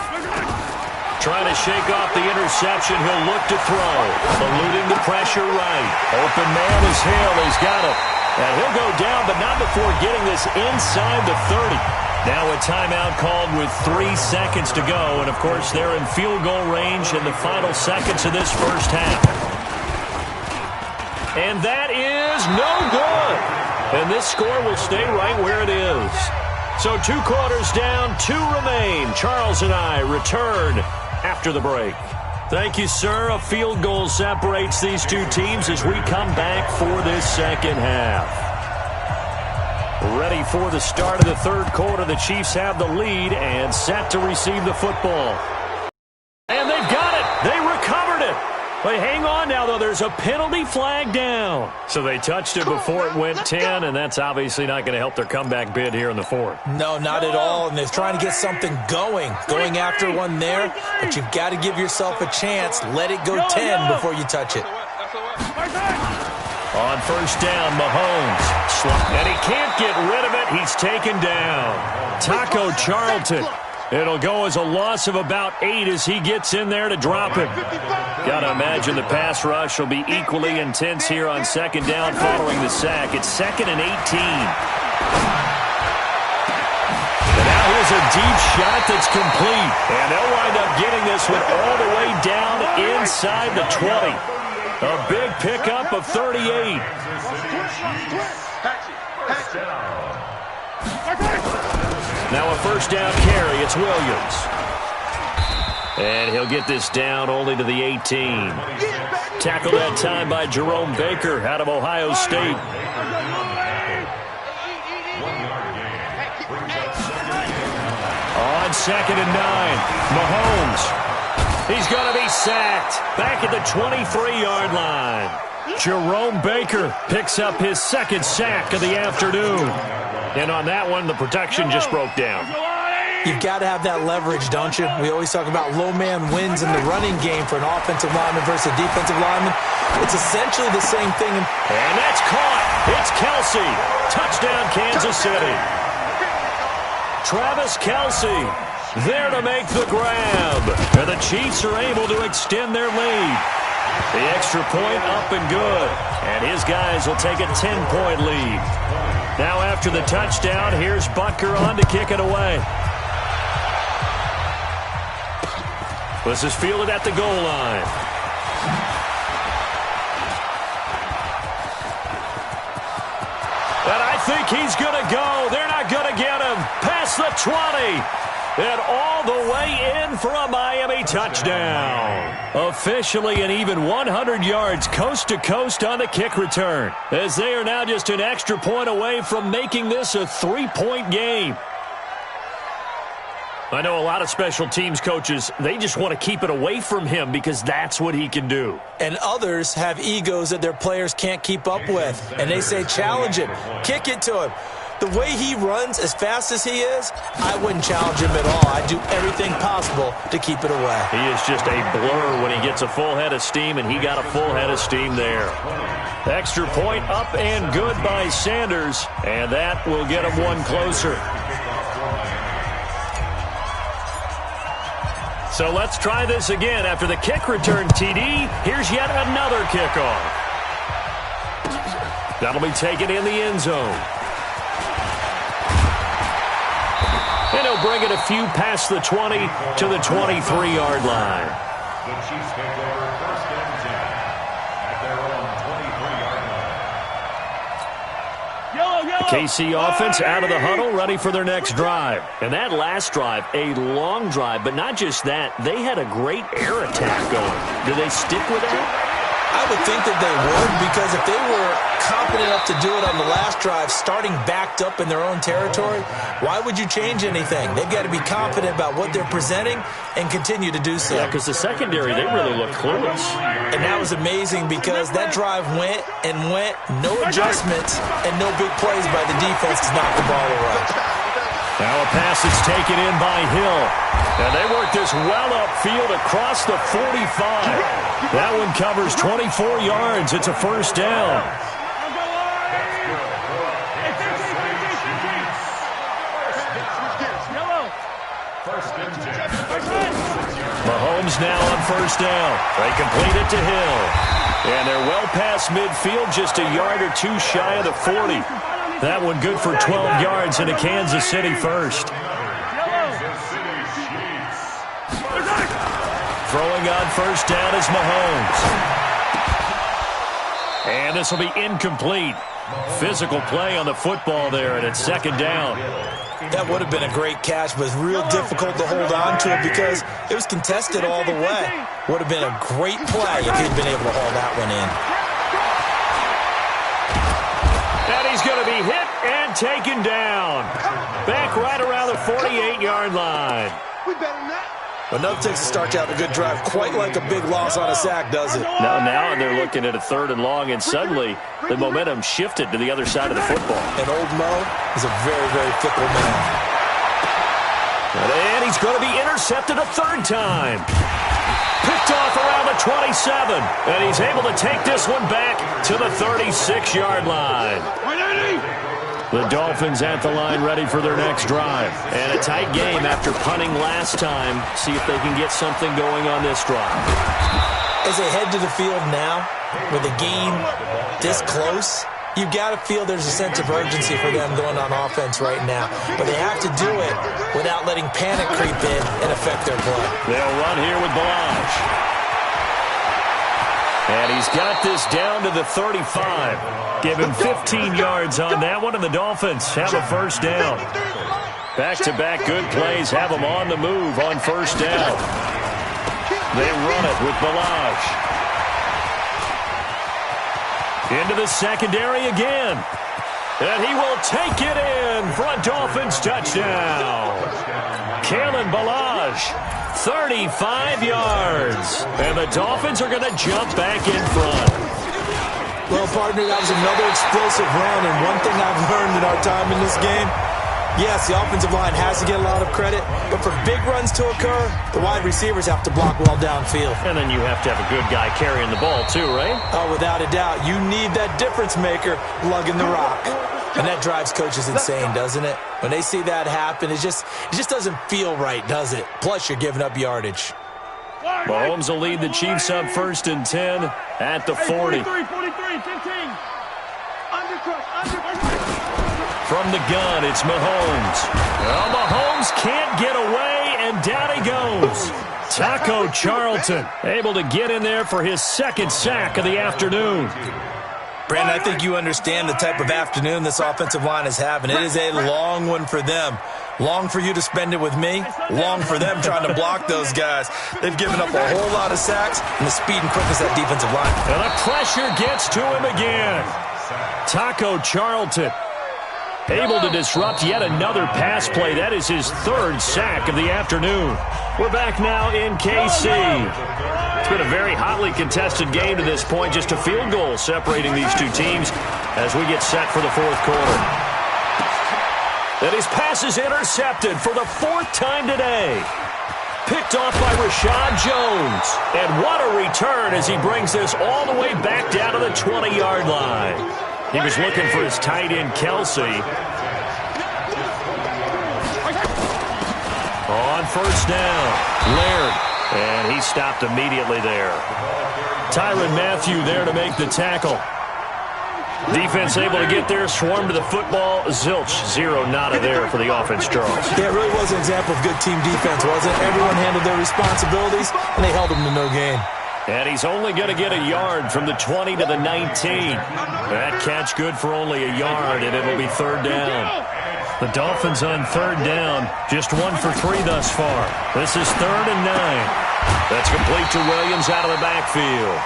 Trying to shake off the interception. He'll look to throw. Eluding the pressure right. Open man is Hill. He's got it. And he'll go down, but not before getting this inside the 30. Now a timeout called with 3 seconds to go. And, of course, they're in field goal range in the final seconds of this first half. And that is no good. And this score will stay right where it is. So 2 quarters down, 2 remain. Charles and I return after the break. Thank you, sir. A field goal separates these two teams as we come back for this second half. Ready for the start of the third quarter. The Chiefs have the lead and set to receive the football. And they've got it. They recovered it. But hang on now, though. There's a penalty flag down. So they touched it before it went 10, and that's obviously not going to help their comeback bid here in the fourth. No, not at all, and they're trying to get something going after one there, but you've got to give yourself a chance. Let it go 10 before you touch it. On first down, Mahomes. And he can't get rid of it. He's taken down. Taco Charlton. It'll go as a loss of about 8 as he gets in there to drop him. Got to imagine the pass rush will be equally intense here on second down following the sack. It's 2nd and 18. And now here's a deep shot that's complete. And they'll wind up getting this one all the way down inside the 20. A big pickup of 38. Now a first down carry. It's Williams. And he'll get this down only to the 18. Tackled that time by Jerome Baker out of Ohio State. On 2nd and 9, Mahomes. He's going to be sacked back at the 23-yard line. Jerome Baker picks up his 2nd sack of the afternoon. And on that one, the protection just broke down. You've got to have that leverage, don't you? We always talk about low man wins in the running game for an offensive lineman versus a defensive lineman. It's essentially the same thing. And that's caught. It's Kelce. Touchdown, Kansas City. Travis Kelce there to make the grab. And the Chiefs are able to extend their lead. The extra point up and good. And his guys will take a 10-point lead. Now after the touchdown, here's Butker on to kick it away. This is fielded at the goal line. And I think he's going to go. They're not going to get him. Past the 20. And all the way in for a Miami touchdown. Officially an even 100 yards coast to coast on the kick return, as they are now just an extra point away from making this a 3-point game. I know a lot of special teams coaches, they just want to keep it away from him because that's what he can do. And others have egos that their players can't keep up with. And they say, challenge him, kick it to him. The way he runs as fast as he is, I wouldn't challenge him at all. I'd do everything possible to keep it away. He is just a blur when he gets a full head of steam, and he got a full head of steam there. Extra point up and good by Sanders, and that will get him one closer. So let's try this again. After the kick return, TD, here's yet another kickoff. That'll be taken in the end zone. And he'll bring it a few past the 20 to the 23-yard line. The Chiefs take over 1st and 10 at their own 23-yard line. The KC offense out of the huddle, ready for their next drive. And that last drive, a long drive, but not just that. They had a great air attack going. Do they stick with that? I would think that they would, because if they were confident enough to do it on the last drive, starting backed up in their own territory, why would you change anything? They've got to be confident about what they're presenting and continue to do so. Yeah, because the secondary, they really look clueless. And that was amazing because that drive went and went, no adjustments, and no big plays by the defense to knock the ball away. Now a pass is taken in by Hill. And they work this well upfield across the 45. That one covers 24 yards. It's a first down. Mahomes now on first down. They complete it to Hill. And they're well past midfield, just a yard or two shy of the 40. That one good for 12 yards into Kansas City first. Throwing on first down is Mahomes. And this will be incomplete. Physical play on the football there, and it's second down. That would have been a great catch, but it's real difficult to hold on to it because it was contested all the way. Would have been a great play if he'd been able to haul that one in. And he's going to be hit and taken down. Back right around the 48-yard line. But nothing takes to start you out a good drive quite like a big loss on a sack, does it? Now they're looking at a 3rd and long, and suddenly the momentum shifted to the other side of the football. And old Mo is a very, very fickle man. And he's going to be intercepted a 3rd time. Picked off around the 27, and he's able to take this one back to the 36-yard line. The Dolphins at the line ready for their next drive. And a tight game after punting last time. See if they can get something going on this drive. As they head to the field now, with the game this close, you've got to feel there's a sense of urgency for them going on offense right now. But they have to do it without letting panic creep in and affect their play. They'll run here with Balazs. And he's got this down to the 35. Give him 15 yards on that one, and the Dolphins have a 1st down. Back-to-back good plays have them on the move on 1st down. They run it with Balazs. Into the secondary again. And he will take it in for a Dolphins touchdown. Kalen Balazs, 35 yards. And the Dolphins are going to jump back in front. Well, partner, that was another explosive run, and one thing I've learned in our time in this game, yes, the offensive line has to get a lot of credit, but for big runs to occur, the wide receivers have to block well downfield. And then you have to have a good guy carrying the ball too, right? Oh, without a doubt. You need that difference maker lugging the rock. And that drives coaches insane, doesn't it? When they see that happen, it just doesn't feel right, does it? Plus, you're giving up yardage. Mahomes will lead the Chiefs up 1st and 10 at the 40. 43, 15. From the gun, it's Mahomes. Well, Mahomes can't get away, and down he goes. Taco Charlton able to get in there for his 2nd sack of the afternoon. Brandon, I think you understand the type of afternoon this offensive line is having. It is a long one for them. Long for you to spend it with me. Long for them trying to block those guys. They've given up a whole lot of sacks and the speed and quickness of that defensive line. And the pressure gets to him again. Taco Charlton able to disrupt yet another pass play. That is his 3rd sack of the afternoon. We're back now in KC. It's been a very hotly contested game to this point. Just a field goal separating these two teams as we get set for the 4th quarter. And his pass is intercepted for the 4th time today. Picked off by Rashad Jones. And what a return as he brings this all the way back down to the 20-yard line. He was looking for his tight end, Kelsey. On 1st down, Laird. And he stopped immediately there. Tyrann Mathieu there to make the tackle. Defense able to get there, swarm to the football. Zilch, 0 nada there for the offense, Charles. Yeah, it really was an example of good team defense, wasn't it? Everyone handled their responsibilities, and they held them to no gain. And he's only going to get a yard from the 20 to the 19. That catch good for only a yard, and it'll be 3rd down. The Dolphins on 3rd down, just 1 for 3 thus far. This is 3rd and 9. That's complete to Williams out of the backfield.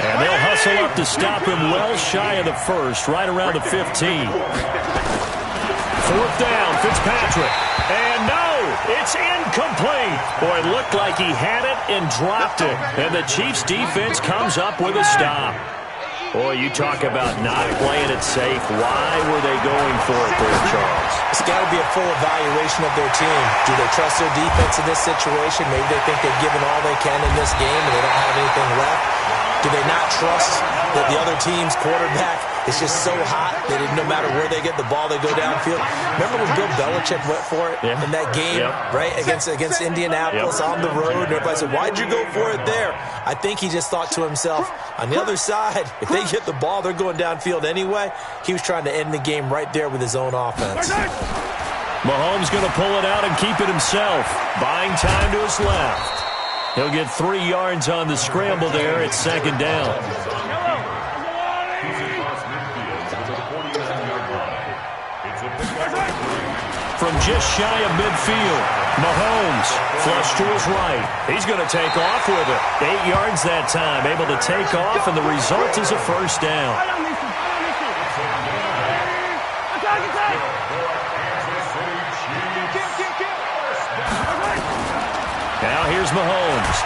And they'll hustle up to stop him well shy of the 1st, right around the 15. 4th down, Fitzpatrick. And no, it's incomplete. Boy, it looked like he had it and dropped it. And the Chiefs defense comes up with a stop. Boy, you talk about not playing it safe. Why were they going for it there, Charles? It's got to be a full evaluation of their team. Do they trust their defense in this situation? Maybe they think they've given all they can in this game and they don't have anything left. Do they not trust that the other team's quarterback is just so hot that no matter where they get the ball, they go downfield? Remember when Bill Belichick went for it in that game, right, against Indianapolis on the road? And everybody said, why'd you go for it there? I think he just thought to himself, on the other side, if they get the ball, they're going downfield anyway. He was trying to end the game right there with his own offense. Mahomes going to pull it out and keep it himself. Buying time to his left. He'll get 3 yards on the scramble there at 2nd down. From just shy of midfield, Mahomes flush to his right. He's going to take off with it. 8 yards that time, able to take off, and the result is a 1st down. Here's Mahomes.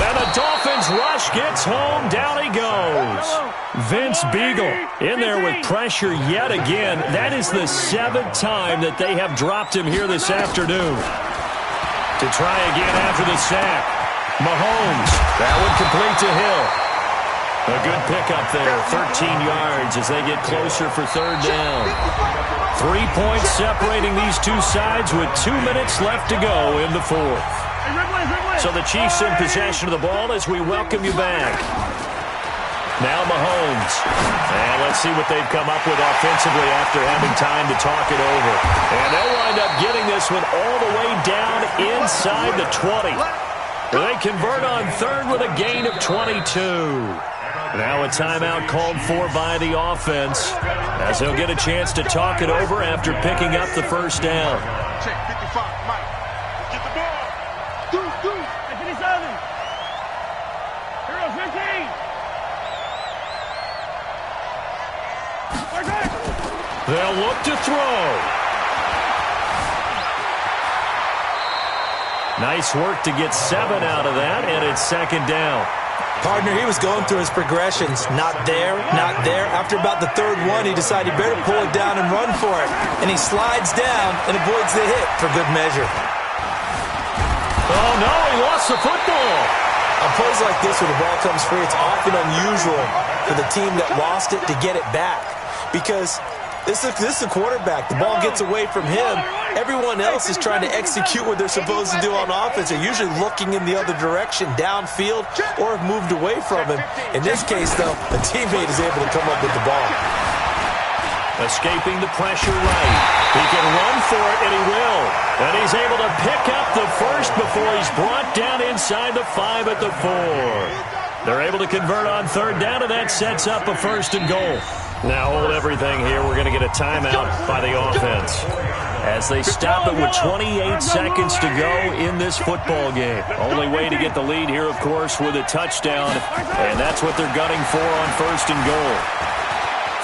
And the Dolphins rush gets home. Down he goes. Vince Beagle in there with pressure yet again. That is the 7th time that they have dropped him here this afternoon. To try again after the sack. Mahomes. That one complete to Hill. A good pickup there. 13 yards as they get closer for third down. 3 points separating these two sides with 2 minutes left to go in the fourth. So the Chiefs in possession of the ball as we welcome you back. Now Mahomes. And let's see what they've come up with offensively after having time to talk it over. And they'll wind up getting this one all the way down inside the 20. They convert on third with a gain of 22. Now a timeout called for by the offense as they'll get a chance to talk it over after picking up the first down. Check 55, Mike. Get the ball. Do. 57. Here goes 15. They'll look to throw. Nice work to get 7 out of that, and it's second down. Partner, he was going through his progressions. Not there, not there. After about the third one, he decided he better pull it down and run for it. And he slides down and avoids the hit for good measure. Oh, no, he lost the football. On plays like this where the ball comes free, it's often unusual for the team that lost it to get it back. Because this is a quarterback. The ball gets away from him. Everyone else is trying to execute what they're supposed to do on offense. They're usually looking in the other direction, downfield, or have moved away from him. In this case, though, a teammate is able to come up with the ball. Escaping the pressure right. He can run for it, and he will. And he's able to pick up the first before he's brought down inside the 5 at the 4. They're able to convert on third down, and that sets up a first and goal. Now hold everything here. We're going to get a timeout by the offense as they stop it with 28 seconds to go in this football game. Only way to get the lead here, of course, with a touchdown, and that's what they're gunning for on first and goal.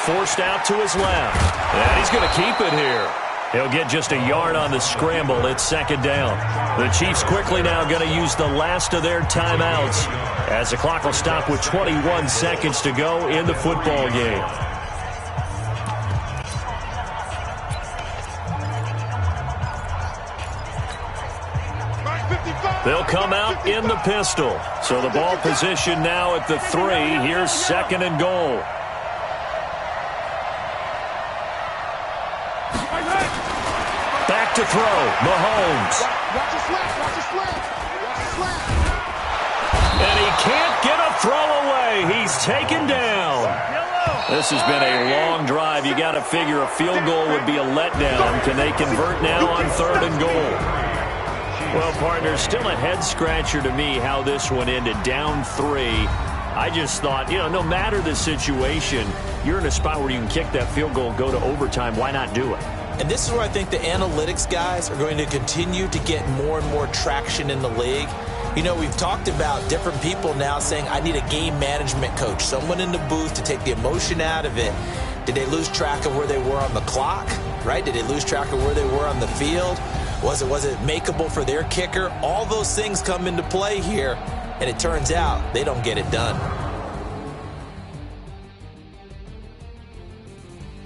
Forced out to his left, and he's going to keep it here. He'll get just a yard on the scramble. It's second down. The Chiefs quickly now going to use the last of their timeouts as the clock will stop with 21 seconds to go in the football game. They'll come out in the pistol. So the ball position now at the 3. Here's second and goal. Back to throw. Mahomes. Watch your slant. And he can't get a throw away. He's taken down. This has been a long drive. You got to figure a field goal would be a letdown. Can they convert now on third and goal? Well, partner, still a head-scratcher to me how this one ended, down 3. I just thought, no matter the situation, you're in a spot where you can kick that field goal, go to overtime. Why not do it? And this is where I think the analytics guys are going to continue to get more and more traction in the league. We've talked about different people now saying, I need a game management coach, someone in the booth to take the emotion out of it. Did they lose track of where they were on the clock, right? Did they lose track of where they were on the field? Was it makeable for their kicker? All those things come into play here, and it turns out they don't get it done.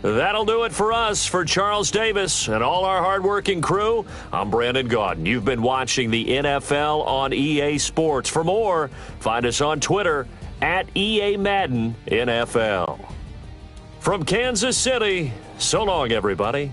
That'll do it for us. For Charles Davis and all our hardworking crew, I'm Brandon Gaudin. You've been watching the NFL on EA Sports. For more, find us on Twitter at EA Madden NFL. From Kansas City, so long, everybody.